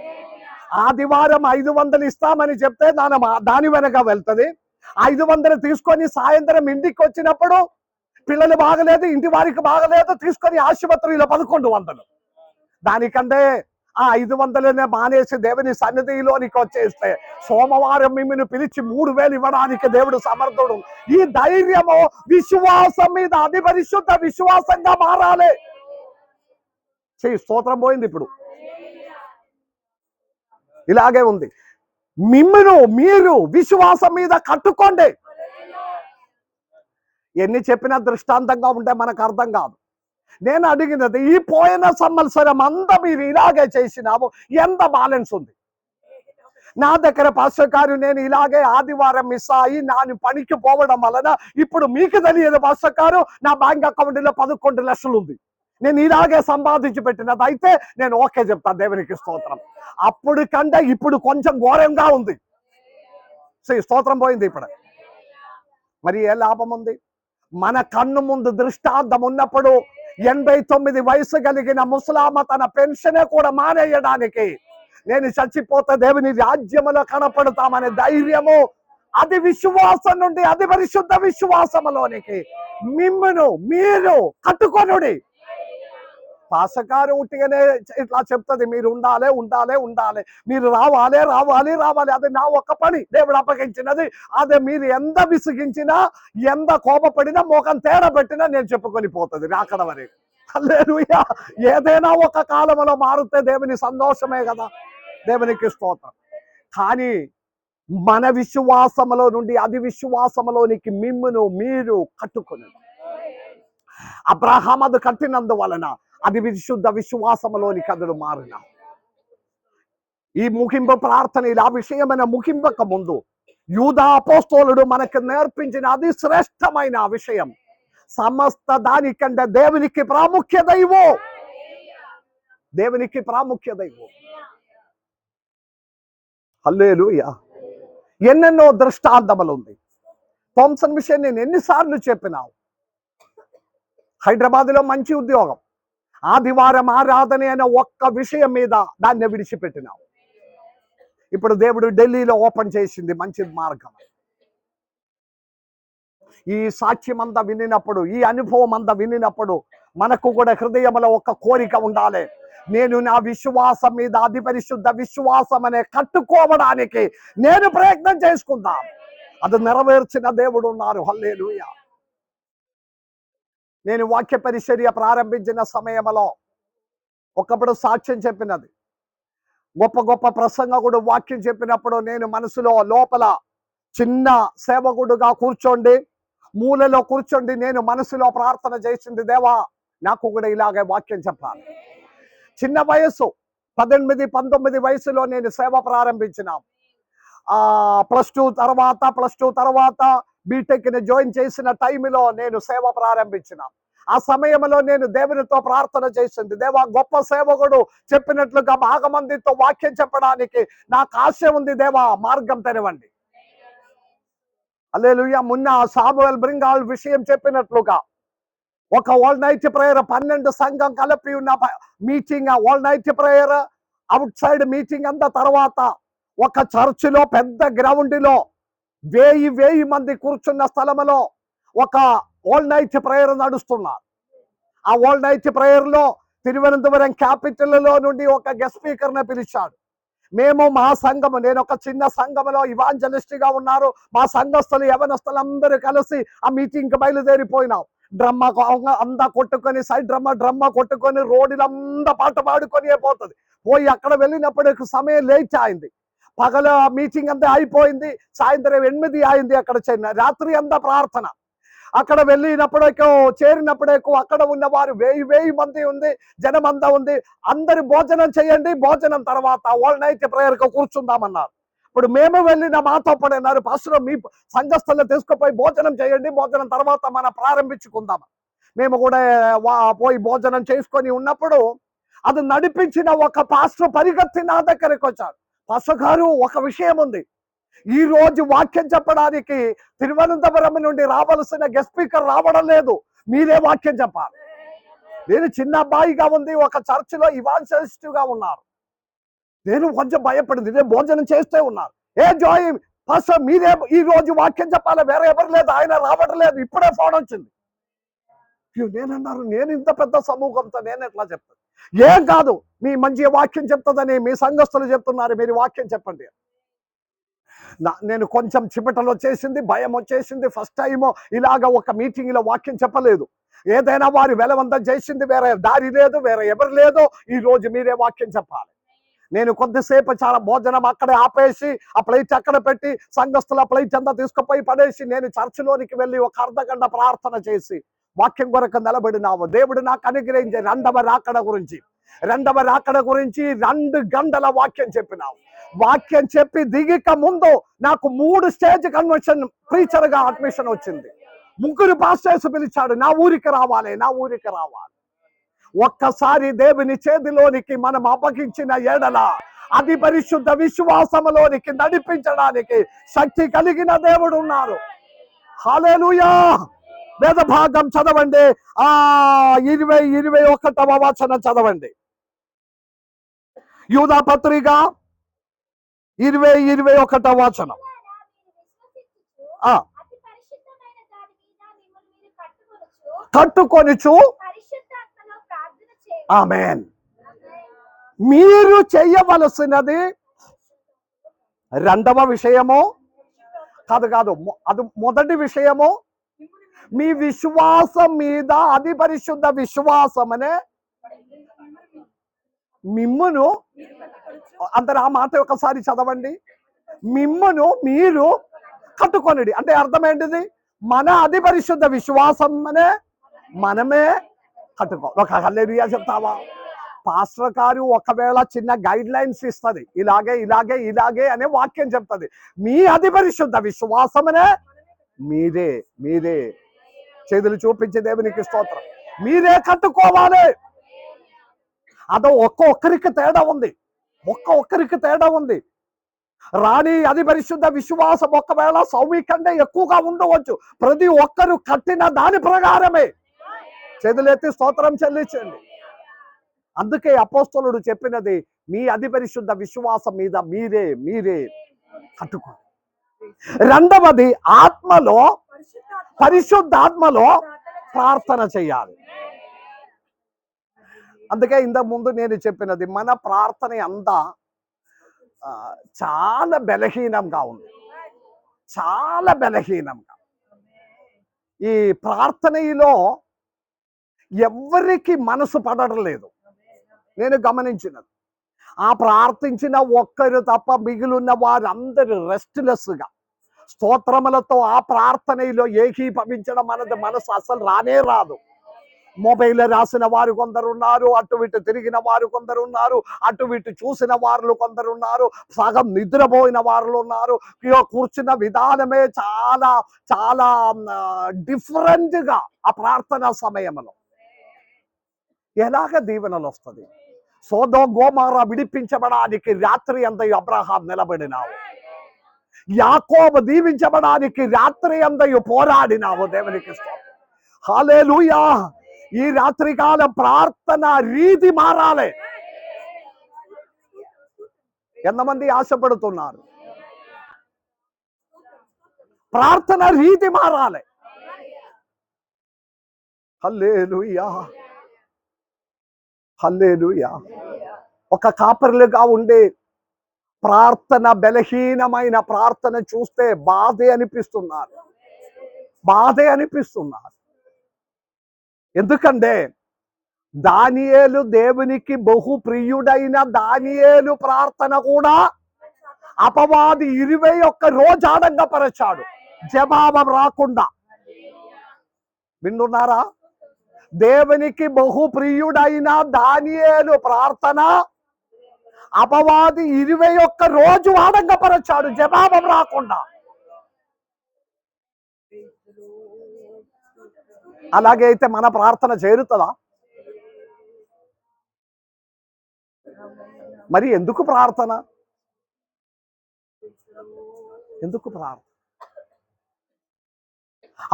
ఆదివారం 500 ఇస్తామని చెప్తే దాని వెనక వెళ్తుంది. 500 తీసుకొని సాయంత్రం ఇంటికి వచ్చినప్పుడు పిల్లలు బాగలేదు, ఇంటి వారికి బాగలేదు, తీసుకొని ఆసుపత్రిలో 1100. దానికంటే ఆ 500 మానేసి దేవుని సన్నిధిలోనికి వచ్చేస్తే సోమవారం మిమ్మల్ని పిలిచి 3000 ఇవ్వడానికి దేవుడు సమర్థుడు. ఈ ధైర్యము విశ్వాసం మీద, అది పరిశుద్ధ విశ్వాసంగా మారాలి. స్తోత్రం పోయింది. ఇప్పుడు ఇలాగే ఉంది. మీరు విశ్వాసం మీద కట్టుకోండి. ఎన్ని చెప్పినా దృష్టాంతంగా ఉంటే మనకు అర్థం కాదు. నేను అడిగినది, ఈ పోయిన సంవత్సరం అంతా మీరు ఇలాగే చేసినాము, ఎంత బ్యాలెన్స్ ఉంది? నా దగ్గర పాస్టర్ గారు నేను ఇలాగే ఆదివారం మిస్ అయ్యి నేను పనికి పోవడం వలన ఇప్పుడు మీకు తెలియదు పాస్టర్ గారు, నా బ్యాంక్ అకౌంట్లో 11 లక్షలు ఉంది, నేను ఇలాగే సంపాదించి పెట్టినది అయితే నేను ఓకే చెప్తాను, దేవునికి స్తోత్రం. అప్పుడు కంటే ఇప్పుడు కొంచెం ఘోరంగా ఉంది. స్తోత్రం పోయింది. ఇప్పుడు మరి ఏ లాభం ఉంది? మన కన్ను ముందు దృష్టాంతం ఉన్నప్పుడు 89 వయసు కలిగిన ముసలామ తన పెన్షనే కూడా మానేయడానికి, నేను చచ్చిపోతే దేవుని రాజ్యములో కనపడతామనే ధైర్యము, అది విశ్వాసం నుండి, అది పరిశుద్ధ విశ్వాసములోనికి మీరు కట్టుకొనుడి. పాసకారు ఉట్టిగానే ఇట్లా చెప్తుంది, మీరు ఉండాలి, మీరు రావాలి. అది నా ఒక్క పని, దేవుడు అప్పగించినది. అదే మీరు ఎంత విసిగించినా, ఎంత కోపపడినా, మోకం తేడా పెట్టినా నేను చెప్పుకొని పోతుంది రాకడ వరకు. హల్లెలూయా. ఏదైనా ఒక కాలంలో మారితే దేవుని సంతోషమే కదా, దేవునికి స్తోత్రం. కానీ మన విశ్వాసములో నుండి అది విశ్వాసములోనికి మీరు కట్టుకుని, అబ్రహాము అది కట్టినందువలన అది విశుద్ధ విశ్వాసములోనికి అతడు మారిన. ఈ ముగింపు ప్రార్థన ఇలా విషయమైన ముగింపక ముందు యూదా అపోస్తలుడు మనకు నేర్పించిన అది శ్రేష్టమైన విషయం. సమస్త దానికంటే దేవునికి ప్రాముఖ్యత ఇవ్వు, దేవునికి ప్రాముఖ్యత ఇవ్వు. హల్లెలూయా. ఎన్నెన్నో దృష్టాంతములు ఉంది. థామ్సన్ విషయం నేను ఎన్నిసార్లు చెప్పినావు. హైదరాబాద్లో మంచి ఉద్యోగం, ఆదివారం ఆరాధన అనే ఒక్క విషయం మీద దాన్ని విడిచిపెట్టినావు. ఇప్పుడు దేవుడు ఢిల్లీలో ఓపెన్ చేసింది మంచి మార్గం. ఈ సాక్ష్యం అంతా వినినప్పుడు, ఈ అనుభవం అంతా వినినప్పుడు మనకు కూడా హృదయంలో ఒక కోరిక ఉండాలి, నేను నా విశ్వాసం మీద, అది పరిశుద్ధ విశ్వాసం అనే కట్టుకోవడానికి నేను ప్రయత్నం చేసుకుందా. అది నెరవేర్చిన దేవుడు ఉన్నారు. హల్లెలూయా. నేను వాక్య పరిచర్య ప్రారంభించిన సమయంలో ఒకప్పుడు సాక్ష్యం చెప్పినది, గొప్ప ప్రసంగకుడు వాక్యం చెప్పినప్పుడు నేను మనసులో లోపల చిన్న సేవకుడుగా కూర్చోండి, మూలలో కూర్చోండి, నేను మనసులో ప్రార్థన చేసింది, దేవా నాకు కూడా ఇలాగే వాక్యం చెప్పాలి. చిన్న వయస్సు 18-19 వయసులో నేను సేవ ప్రారంభించిన. ప్లస్ టూ తర్వాత బీటెక్ని జాయిన్ చేసిన టైంలో నేను సేవ ప్రారంభించిన. ఆ సమయంలో నేను దేవునితో ప్రార్థన చేసింది, దేవా గొప్ప సేవకుడు చెప్పినట్లుగా బాగా మందితో వాక్యం చెప్పడానికి నాకు ఆశ ఉంది, దేవా మార్గం తెరవండి. హల్లెలూయా. మొన్న సామువేల్ బ్రింగాల్ విషయం చెప్పినట్లుగా ఒక ఆల్ నైట్ ప్రేయర్, 12 సంఘం కలిపి ఉన్న meeting, all night prayer, out side meeting అంతా తర్వాత ఒక చర్చిలో పెద్ద గ్రౌండ్లో 1000 మంది కూర్చున్న స్థలంలో ఒక ఆల్ నైట్ ప్రేయర్ నడుస్తున్నారు. ఆ ఆల్ నైట్ ప్రేయర్ లో తిరువనంతపురం క్యాపిటల్లో నుండి ఒక గెస్ట్ స్పీకర్ ని పిలిచాడు. మేము మా సంఘము, నేను ఒక చిన్న సంఘములో ఇవాంజలిస్ట్ గా ఉన్నారు, మా సంఘస్థులు యవనస్తులు అందరూ కలిసి ఆ మీటింగ్ కి బయలుదేరిపోయినాం. డ్రమ్మ అంతా కొట్టుకొని, సైడ్ డ్రమ్మ కొట్టుకొని రోడ్లంతా పాట పాడుకొని పోతుంది. పోయి అక్కడ వెళ్ళినప్పుడు సమయం లేట్ అయింది. పగల మీటింగ్ అంతా అయిపోయింది, సాయంత్రం 8 అయింది. అక్కడ రాత్రి అంతా ప్రార్థన. అక్కడ వెళ్ళినప్పుడు చేరినప్పుడే అక్కడ ఉన్న వారు 1000 మంది ఉంది, జనం అంతా ఉంది. అందరు భోజనం చేయండి, భోజనం తర్వాత ఆల్ నైట్ ప్రేయర్ కు కూర్చుందామన్నారు. ఇప్పుడు మేము వెళ్ళిన మాతో పడినారు, పాస్టర్ మీ సంఘస్థల్లో తీసుకుపోయి భోజనం చేయండి, భోజనం తర్వాత మనం ప్రారంభించుకుందాం. మేము కూడా పోయి భోజనం చేసుకొని ఉన్నప్పుడు అది నడిపించిన ఒక పాస్టర్ పరిగెత్తి నా దగ్గరికి వచ్చారు. పాస్టర్ గారు ఒక విషయం ఉంది, ఈ రోజు వాక్యం చెప్పడానికి తిరువనంతపురం నుండి రావాల్సిన గెస్ట్ స్పీకర్ రావడం లేదు, మీరే వాక్యం చెప్పాలి. నేను చిన్న అబ్బాయిగా ఉంది, ఒక చర్చిలో ఇవాంజలిస్ట్ గా ఉన్నారు. నేను కొంచెం భయపడింది, నేను భోజనం చేస్తే ఉన్నారు. జాయ్ పాస్టర్ మీరే ఈ రోజు వాక్యం చెప్పాలి, వేరే ఎవరు లేదు, ఆయన రావడం లేదు, ఇప్పుడే ఫోన్ వచ్చింది. నేనన్నారు, నేను ఇంత పెద్ద సమూహంతో నేను ఎట్లా చెప్తాను? ఏం కాదు, మీ మంచి వాక్యం చెప్తుందని మీ సంఘస్థులు చెప్తున్నారు, మీరు వాక్యం చెప్పండి. నేను కొంచెం చిమటలు వచ్చేసింది, భయం వచ్చేసింది. ఫస్ట్ టైం ఇలాగ ఒక మీటింగ్ లో వాక్యం చెప్పలేదు. ఏదైనా వారి వెలవంతం చేసింది, వేరే దారి లేదు, వేరే ఎవరు లేదు, ఈ రోజు మీరే వాక్యం చెప్పాలి. నేను కొద్దిసేపు చాలా భోజనం అక్కడే ఆపేసి ఆ ప్లేట్ అక్కడ పెట్టి సంఘస్థుల ప్లేట్ అంతా తీసుకుపోయి పడేసి నేను చర్చిలోనికి వెళ్ళి ఒక అర్ధగంట ప్రార్థన చేసి వాక్యం కొరకు నిలబడినావు. దేవుడు నాకు అనుగ్రహించే రెండవ రాకడ గురించి 2 గంటల వాక్యం చెప్పినావు. వాక్యం చెప్పి దిగిక ముందు నాకు 3 స్టేజ్ కన్వెన్షన్ ప్రీచర్ గా అడ్మిషన్ వచ్చింది. 3 పాస్టర్స్ పిలిచాడు, నా ఊరికి రావాలి. ఒక్కసారి దేవుని చేతిలోనికి మనం అప్పగించిన ఎడల అది పరిశుద్ధ విశ్వాసములోనికి నడిపించడానికి శక్తి కలిగిన దేవుడు ఉన్నారు. హల్లెలూయా. వేద భాగం చదవండి, 21వ వచనం చదవండి. యూదా పత్రిక 21వ వచనం. కట్టుకొనుచు ఆమేన్. మీరు చెయ్యవలసినది రెండవ విషయము కాదు, అది మొదటి విషయము. మీ విశ్వాసం మీద, అది పరిశుద్ధ విశ్వాసమనే మిమ్మును, అందరు ఆ మాట ఒకసారి చదవండి. మిమ్మును మీరు కట్టుకొనిడి అంటే అర్థం ఏంటిది? మన అది పరిశుద్ధ విశ్వాసం అనే మనమే కట్టుకో. ఒక హల్లెలూయా చెప్తావా? పాస్టర్ గారు ఒకవేళ చిన్న గైడ్ లైన్స్ ఇస్తుంది, ఇలాగే అనే వాక్యం చెప్తుంది. మీ అది పరిశుద్ధ విశ్వాసమనే మీరే చేతులు చూపించే దేవునికి స్తోత్రం, మీరే కట్టుకోవాలి. అదో ఒక్కొక్కరికి తేడా ఉంది. రాణి అది పరిశుద్ధ విశ్వాసం ఒకవేళ సౌమి కంటే ఎక్కువగా ఉండవచ్చు. ప్రతి ఒక్కరు కట్టిన దాని ప్రకారమే చేతులెత్తి స్తోత్రం చెల్లించండి. అందుకే అపోస్తలుడు చెప్పినది, మీ అది పరిశుద్ధ విశ్వాసం మీద మీరే కట్టుకో. రెండవది, పరిశుద్ధాత్మలో ప్రార్థన చేయాలి. అందుకే ఇంతకు ముందు నేను చెప్పినది, మన ప్రార్థన అంతా చాలా బలహీనంగా ఉంది. ఈ ప్రార్థనలో ఎవరికి మనసు పడడం లేదు. నేను గమనించినది, ఆ ప్రార్థించిన ఒక్కరు తప్ప మిగిలిన వారందరూ రెస్ట్లెస్గా స్తోత్రములతో ఆ ప్రార్థనలో ఏకీభవించడం అన్నది మనసు అసలు రాదు. మొబైల్ రాసిన వారు కొందరు ఉన్నారు, అటు ఇటు తిరిగిన వారు కొందరు ఉన్నారు, అటు ఇటు చూసిన వారు కొందరు ఉన్నారు, సగం నిద్రపోయిన వారు ఉన్నారు. కూర్చున్న విధానమే చాలా డిఫరెంట్గా ఆ ప్రార్థన సమయంలో ఎలాగ దీవెనలు వస్తుంది. సొదొమ గొమొర్రా విడిపించబడానికి రాత్రి అంతయు అబ్రహాం నిలబడినావు. యాకోబు దీవించబడానికి రాత్రి అంతయు పోరాడినావు. దేవునికి స్తోత్రం. హల్లెలూయా. ఈ రాత్రికాల ప్రార్థన రీతి మారాలి. ఎంతమంది ఆశపడుతున్నారు? ప్రార్థన రీతి మారాలి. హల్లెలూయా. ఒక కాపరులుగా ఉండే ప్రార్థన, బలహీనమైన ప్రార్థన చూస్తే బాధే అనిపిస్తున్నారు. ఎందుకంటే దానియేలు, దేవునికి బహు ప్రియుడైన దానియేలు ప్రార్థన కూడా అపవాది 21 రోజు ఆడంగపరచాడు, జవాబు రాకుండా. వింటున్నారా? దేవునికి బహు ప్రియుడైన దానియేలు ప్రార్థన అపవాది 21 రోజు ఆడంగపరచాడు, జవాబు రాకుండా. అలాగే అయితే మన ప్రార్థన చేరుతుందా? మరి ఎందుకు ప్రార్థన?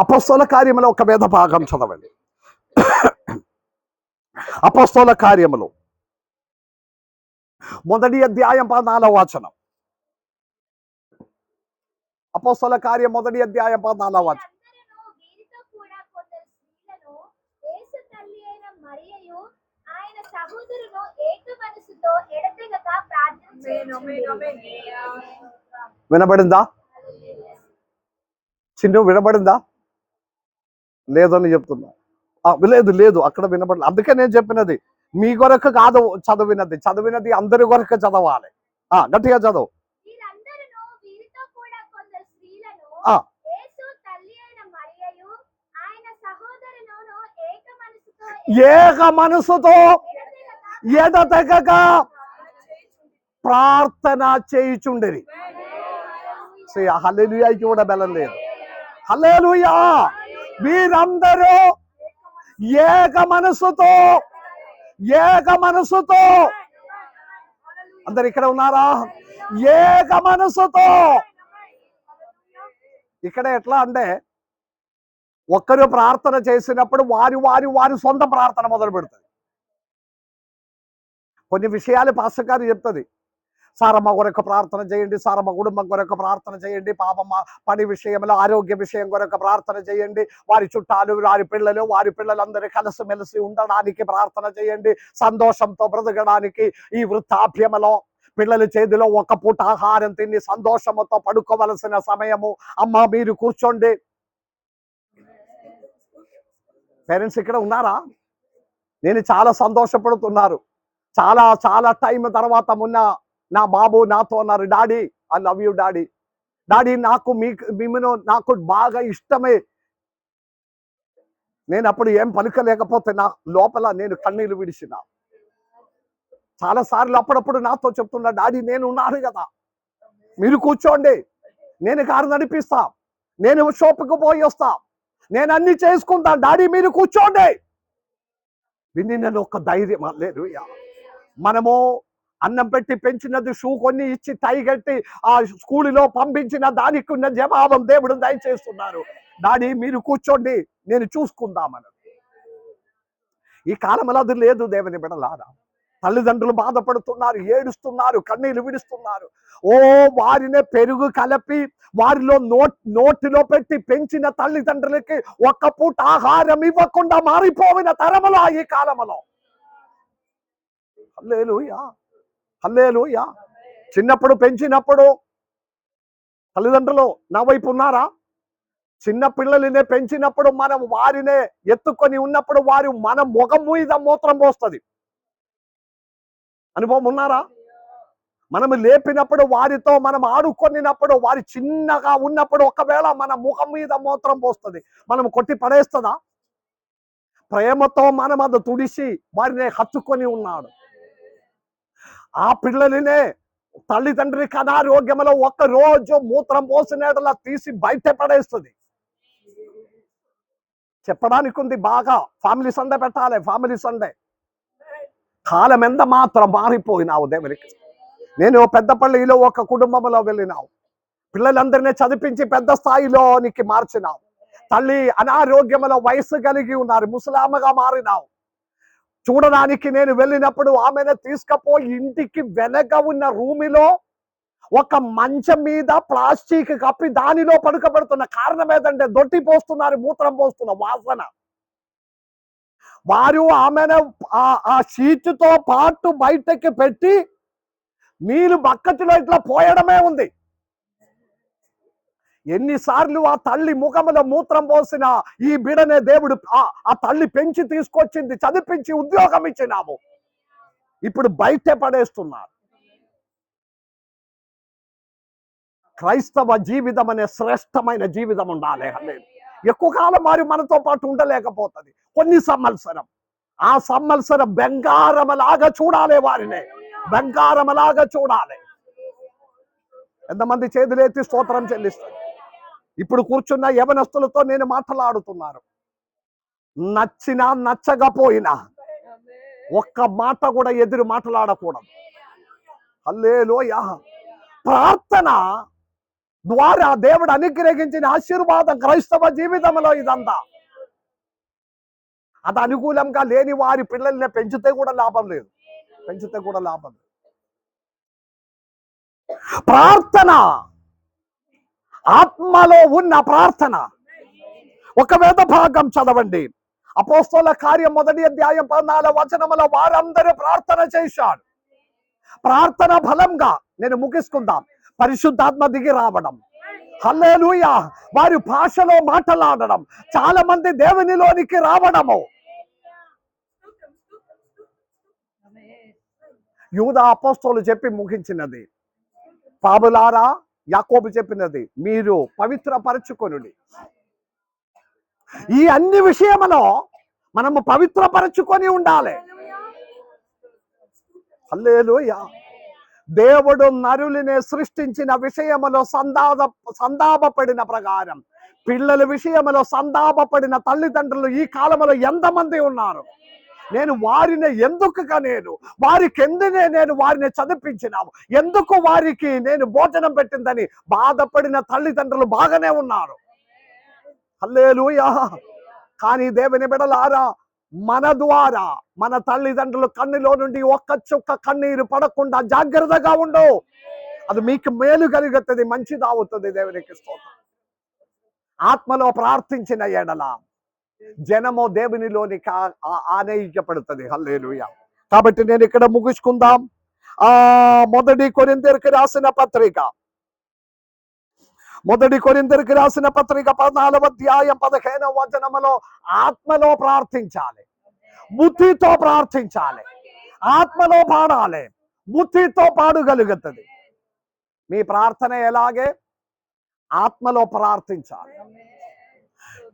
అపొస్తలుల కార్యములో ఒక వేద భాగం చదవండి. అపొస్తలుల కార్యములు 1వ అధ్యాయం 14వ వచనం. అపోస్తల కార్యం 1వ అధ్యాయం 14వ వచనం. వీరందరినూ వీరితో కూడా కొందరు స్త్రీలను యేసు తల్లి అయిన మరియయు ఆయన సహోదరును ఏక మనసుతో ఎడతెగక ప్రార్థన చేయుచుండిరి. వినబడిందా? చిన్ను వినబడిందా? లేదని చెప్తున్నా. లేదు అక్కడ వినబడలేదు. అందుకే నేను చెప్పినది మీ కొరకు కాదు చదివినది అందరి కొరకు చదవాలి. గట్టిగా చదువు. వీరందరినూ వీరితో కూడా కొందరు స్త్రీలను ఆ. యేసు తల్లి అయిన మరియయు ఆయన సహోదరును ఏక మనసుతో ఎడతెగక ప్రార్థన చేయుచుండిరి. హల్లెలూయాకి కూడా బలం లేదు. హల్లెలూయా. వీరందరూ ఏక మనసుతో అందరు ఇక్కడ ఉన్నారా? ఏక మనసుతో. ఇక్కడ ఎట్లా అంటే ఒక్కరు ప్రార్థన చేసినప్పుడు వారి సొంత ప్రార్థన మొదలు పెడుతుంది. కొన్ని విషయాలు పాస్టర్ గారు చెప్తుంది. సారమ్మ కొరకు ప్రార్థన చేయండి, సారమ్మ కుటుంబం కొరకు ప్రార్థన చేయండి, పాపమ్మ పని విషయంలో ఆరోగ్య విషయం కొరకు ప్రార్థన చేయండి, వారి చుట్టాలు వారి పిల్లలందరూ కలిసిమెలిసి ఉండడానికి ప్రార్థన చేయండి, సంతోషంతో బ్రతకడానికి ఈ వృద్ధాప్యములో పిల్లల చేతిలో ఒక పూట ఆహారం తిని సంతోషంతో పడుకోవలసిన సమయము. అమ్మ మీరు కూర్చోండి. పేరెంట్స్ ఇక్కడ ఉన్నారా? నేను చాలా సంతోషపడుతున్నారు. చాలా టైం తర్వాత మొన్న నా బాబు నాతో అన్నారు, daddy I love you daddy మిమ్మల్ని నాకు బాగా ఇష్టమే. నేను అప్పుడు ఏం పలుకలేకపోతే నా లోపల నేను కన్నీళ్ళు విడిచిన. చాలా సార్లు అప్పుడప్పుడు నాతో చెప్తున్నా, డాడీ నేను ఉన్నాను కదా, మీరు కూర్చోండి, నేను కారు నడిపిస్తా, నేను షాప్కి పోయి వస్తా, నేను అన్ని చేసుకుంటా, డాడీ మీరు కూర్చోండి. విని నేను ఒక ధైర్యం లేదు. మనము అన్నం పెట్టి పెంచినది, షూ కొన్ని ఇచ్చి టై కట్టి ఆ స్కూలులో పంపించిన దానికి ఉన్న జవాబం దేవుడు దయచేస్తున్నారు. డాడీ మీరు కూర్చోండి, నేను చూసుకుందామని. ఈ కాలంలో అది లేదు దేవుని బిడ్డలారా. తల్లిదండ్రులు బాధపడుతున్నారు, ఏడుస్తున్నారు, కన్నీళ్లు విడుస్తున్నారు. వారినే పెరుగు కలిపి వారిలో నోటిలో పెట్టి పెంచిన తల్లిదండ్రులకి ఒక్క పూట ఆహారం ఇవ్వకుండా మారిపోయిన తరములో ఈ కాలంలో. హల్లెలూయా. చిన్నప్పుడు పెంచినప్పుడు తల్లిదండ్రులు నా వైపు ఉన్నారా? చిన్న పిల్లలనే పెంచినప్పుడు మనం వారినే ఎత్తుకొని ఉన్నప్పుడు వారు మన ముఖం మీద మూత్రం పోస్తుంది. అనుభవం ఉన్నారా? మనము లేపినప్పుడు వారితో మనం ఆడుకొనినప్పుడు వారి చిన్నగా ఉన్నప్పుడు ఒకవేళ మన ముఖం మీద మూత్రం పోస్తుంది, మనం కొట్టి పడేస్తుందా? ప్రేమతో మనం అది తుడిసి వారిని హత్తుకొని ఉన్నాడు. ఆ పిల్లలనే తల్లిదండ్రికి అనారోగ్యంలో ఒక్క రోజు మూత్రం పోసినట్లా తీసి బయట పడేస్తుంది. చెప్పడానికి ఉంది బాగా, ఫ్యామిలీ సండే పెట్టాలి, ఫ్యామిలీ సండే. కాలం ఎంత మాత్రం మారిపోయినావు దేవునికి. నేను పెద్దపల్లిలో ఒక కుటుంబంలో వెళ్ళినావు, పిల్లలందరినీ చదివించి పెద్ద స్థాయిలోనికి మార్చినావు. తల్లి అనారోగ్యంలో వయసు కలిగి ఉన్నారు, ముసలామగా మారినావు. చూడడానికి నేను వెళ్ళినప్పుడు ఆమెను తీసుకుపోయి ఇంటికి వెనక ఉన్న రూమిలో ఒక మంచం మీద ప్లాస్టిక్ కప్పి దానిలో పడుకోబెడుతున్న. కారణం ఏదంటే దొట్టి పోస్తున్నారు, మూత్రం పోస్తున్న వాసన. వారు ఆమెను ఆ షీట్తో పాటు బయటకి పెట్టి నీళ్ళు బక్కటిలో ఇట్లా పోయడమే ఉంది. ఎన్నిసార్లు ఆ తల్లి ముఖములో మూత్రం పోసిన ఈ బిడనే దేవుడు ఆ తల్లి పెంచి తీసుకొచ్చింది, చదివించి ఉద్యోగం ఇచ్చినాము, ఇప్పుడు బయట పడేస్తున్నారు. క్రైస్తవ జీవితం అనే శ్రేష్టమైన జీవితం ఉండాలి. ఎక్కువ కాలం వారు మనతో పాటు ఉండలేకపోతుంది. కొన్ని సంవత్సరం, ఆ సంవత్సరం బంగారమలాగా చూడాలి, వారిని బంగారమలాగా చూడాలి. ఎంతమంది చేతులెత్తి స్తోత్రం చెల్లిస్తారు? ఇప్పుడు కూర్చున్న యవనస్తులతో నేను మాట్లాడుతున్నాను. నచ్చినా నచ్చకపోయినా ఒక్క మాట కూడా ఎదురు మాట్లాడకూడదు. హల్లెలూయా. ప్రార్థన ద్వారా దేవుడు అనుగ్రహించిన ఆశీర్వాదం క్రైస్తవ జీవితంలో ఇదంతా. అది అనుకూలంగా లేని వారి పిల్లల్ని పెంచితే కూడా లాభం లేదు. ప్రార్థన ఆత్మలో ఉన్న ప్రార్థన. ఒక వేద భాగం చదవండి. అపోస్తలుల కార్యం 1వ అధ్యాయం 14వ వచనములో వారందరూ ప్రార్థన చేశారు. ప్రార్థన బలంగా, నేను ముగిసుకుందాం, పరిశుద్ధాత్మ దిగి రావడం, హల్లెలూయా, వారి భాషలో మాట్లాడడం, చాలా మంది దేవునిలోనికి రావడము. యూదా అపోస్తలులు చెప్పి ముగించినది. పాపులారా, యాకోబు చెప్పినది, మీరు పవిత్రపరచుకొనుడి. ఈ అన్ని విషయములో మనము పవిత్రపరచుకొని ఉండాలి. హల్లెలూయా. దేవుడు నరులని సృష్టించిన విషయములో సంతాపపడిన ప్రకారం, పిల్లల విషయములో సంతాపపడిన తల్లిదండ్రులు ఈ కాలంలో ఎంతమంది ఉన్నారు? నేను వారిని ఎందుకు కనేను, వారికి ఎందునే నేను వారిని చదివించినాము, ఎందుకు వారికి నేను భోజనం పెట్టిందని బాధపడిన తల్లిదండ్రులు బాగానే ఉన్నారు. హల్లెలూయా. కానీ దేవుని బిడ్డలారా, మన ద్వారా మన తల్లిదండ్రులు కన్నులో నుండి ఒక్క చుక్క కన్నీరు పడకుండా జాగ్రత్తగా ఉండు. అది మీకు మేలు కలుగుతుంది, మంచిది అవుతుంది. దేవునికి స్తోత్రం. ఆత్మలో ప్రార్థించిన ఎడల జనము దేవునిలోనికి ఆనయించబడుతుంది. హల్లెలూయా. కాబట్టి నేను ఇక్కడ ముగించుకుందాం. 1 కొరింథీయులకు రాసిన పత్రిక 14వ అధ్యాయం 15వ వచనములో ఆత్మలో ప్రార్థించాలి, బుద్ధితో ప్రార్థించాలి, ఆత్మలో పాడాలి, బుద్ధితో పాడగలుగుతుంది. మీ ప్రార్థన ఎలాగే? ఆత్మలో ప్రార్థించాలి.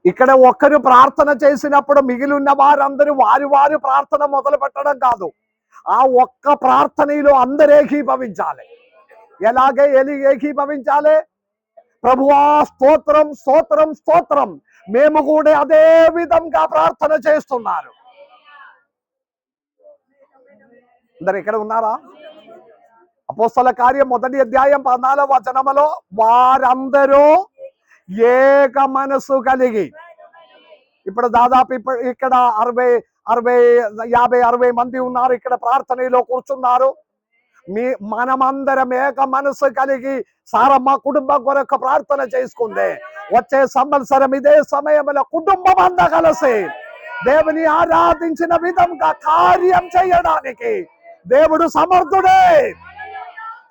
ఇక్కడ ఒక్కరు ప్రార్థన చేసినప్పుడు మిగిలి ఉన్న వారందరూ వారి ప్రార్థన మొదలు పెట్టడం కాదు. ఆ ఒక్క ప్రార్థనలో అందరూ ఏకీభవించాలి. ఎలాగే ఏకీభవించాలి? ప్రభువా స్తోత్రం, స్తోత్రం, స్తోత్రం, మేము కూడా అదే విధంగా ప్రార్థన చేస్తున్నారు. అందరు ఇక్కడ ఉన్నారా? అపోస్తలుల కార్యం 1వ అధ్యాయం 14వ వచనములో వారందరూ ఏక మనసు కలిగి, ఇప్పుడు దాదాపు ఇక్కడ 50-60 మంది ఉన్నారు. ఇక్కడ ప్రార్థనలో కూర్చున్నారు. మనమందరం ఏక మనసు కలిగి సారమ్మ కుటుంబం కొరకు ప్రార్థన చేసుకుంది. వచ్చే సంవత్సరం ఇదే సమయంలో కుటుంబం అంతా కలిసి దేవుని ఆరాధించిన విధంగా కార్యం చేయడానికి దేవుడు సమర్థుడే.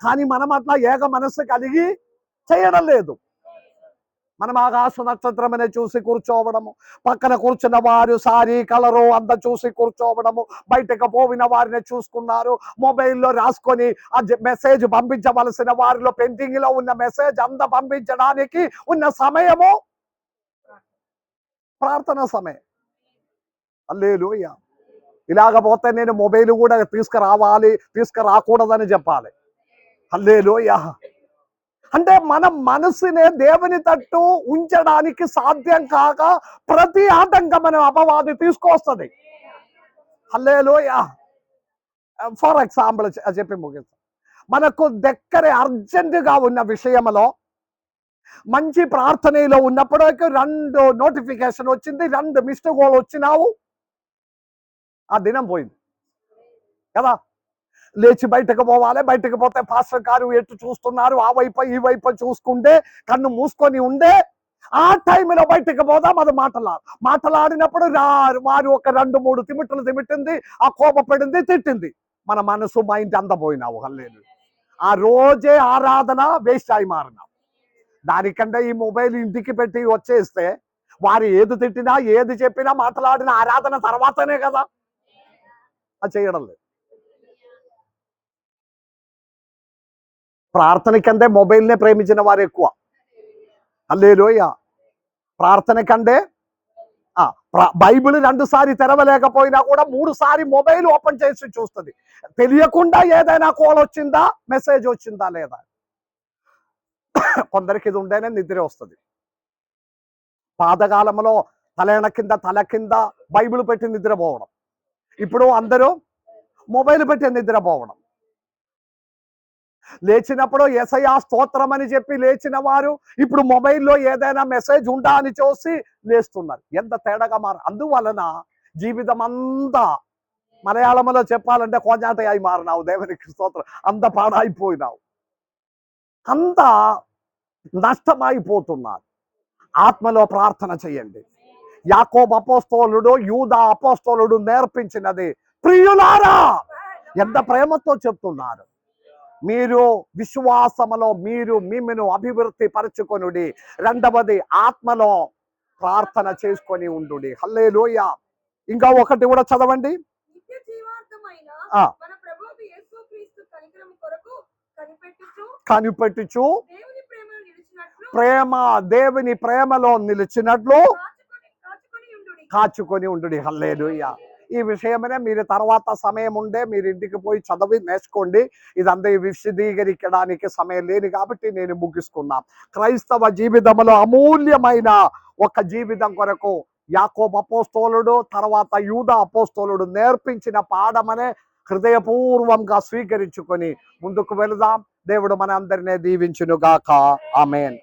కానీ మనం అట్లా ఏక మనసు కలిగి చేయడం లేదు. మనం ఆకాశ నక్షత్రమనే చూసి కూర్చోవడము, పక్కన కూర్చున్న వారు సారీ కలరు అంత చూసి కూర్చోవడము, బయటకు పోయిన వారిని చూసుకున్నారు, మొబైల్లో రాసుకొని ఆ మెసేజ్ పంపించవలసిన వారిలో పెండింగ్ లో ఉన్న మెసేజ్ అంత పంపించడానికి ఉన్న సమయము ప్రార్థన సమయం. హల్లెలూయా. ఇలాగపోతే నేను మొబైల్ కూడా తీసుకురాకూడదని చెప్పాలి. హల్లెలూయా. అంటే మన మనసునే దేవుని తట్టు ఉంచడానికి సాధ్యం కాక ప్రతి ఆటంకం మనం అపవాది తీసుకొస్తుంది. హల్లెలూయా. ఫర్ ఎగ్జాంపుల్ చెప్పి ముగిస్తాం. మనకు దగ్గర అర్జెంటుగా ఉన్న విషయంలో మంచి ప్రార్థనలో ఉన్నప్పుడు 2 నోటిఫికేషన్ వచ్చింది, 2 మిస్డ్ కాల్ వచ్చినావు, ఆ దినం పోయింది కదా. లేచి బయటకు పోవాలి. బయటకు పోతే పాస్టర్ గారు ఎటు చూస్తున్నారు, ఆ వైపు ఈ వైపు చూసుకుంటే కన్ను మూసుకొని ఉండే ఆ టైంలో బయటకు పోదాం. అది మాట్లాడినప్పుడు వారు ఒక 2-3 తిమిట్టులు తిమిట్టింది, ఆ కోపపడింది, తిట్టింది, మన మనసు మైండ్ అంతా పోయినావు. హల్లెలూయా. ఆ రోజే ఆరాధన వేస్ట్ అయి మారినావు. దానికంటే ఈ మొబైల్ ఇంటికి పెట్టి వచ్చేస్తే వారు ఏది తిట్టినా ఏది చెప్పినా మాట్లాడిన ఆరాధన తర్వాతనే కదా. అది చేయడం లేదు. ప్రార్థన కంటే మొబైల్నే ప్రేమించిన వారు ఎక్కువ. హల్లెలూయా. ప్రార్థన కంటే బైబిల్ 2 సార్లు తెరవలేకపోయినా కూడా 3 సార్లు మొబైల్ ఓపెన్ చేసి చూస్తుంది. తెలియకుండా ఏదైనా కాల్ వచ్చిందా, మెసేజ్ వచ్చిందా లేదా. కొందరికి ఇది ఉంటేనే నిద్ర వస్తుంది. పాతకాలంలో తల కింద బైబిల్ పెట్టి నిద్రపోవడం, ఇప్పుడు అందరూ మొబైల్ పెట్టి నిద్రపోవడం. లేచినప్పుడు యేసయ్యా స్తోత్రం అని చెప్పి లేచిన వారు ఇప్పుడు మొబైల్లో ఏదైనా మెసేజ్ ఉందా అని చూసి లేస్తున్నారు. ఎంత తేడాగా అందువలన జీవితం అంతా మలయాళంలో చెప్పాలంటే కోజాట అయి మారినావు. దేవునికి స్తోత్రం. అంత పాడైపోయినావు. అంతా నష్టమైపోతున్నారు. ఆత్మలో ప్రార్థన చేయండి. యాకోబు అపోస్తలుడు, యూదా అపోస్తలుడు నేర్పించినది, ప్రియులారా, ఎంత ప్రేమతో చెప్తున్నారు. మీరు విశ్వాసములో మీరు మిమ్మను అభివృద్ధి పరచుకొనుడి. రెండవది, ఆత్మలో ప్రార్థన చేసుకొని ఉండుడి. హల్లెలూయా. ఇంకా ఒకటి కూడా చదవండి. నిత్య జీవార్థమైన ఆ. మన ప్రభువు యేసుక్రీస్తు కనికరము కొరకు కనిపెట్టుచు కనిపెట్టుచు దేవుని ప్రేమలో నిలిచినట్లు దేవుని ప్రేమలో నిలిచినట్లు కాచుకొని ఉండుడి. కాచుకొని ఉండుడి. హల్లెలూయా. ఈ విషయమనే మీరు తర్వాత సమయం ఉండే మీరు ఇంటికి పోయి చదివి నేర్చుకోండి. ఇదంతా విశదీకరించడానికి సమయం లేదు కాబట్టి నేను ముగిస్తున్నాను. క్రైస్తవ జీవితంలో అమూల్యమైన ఒక జీవితం కొరకు యాకోబు అపోస్తలుడు, తర్వాత యూదా అపోస్తలుడు నేర్పించిన పాఠమనే హృదయపూర్వంగా స్వీకరించుకొని ముందుకు వెళదాం. దేవుడు మన అందరినీ దీవించును గాక. ఆమేన్.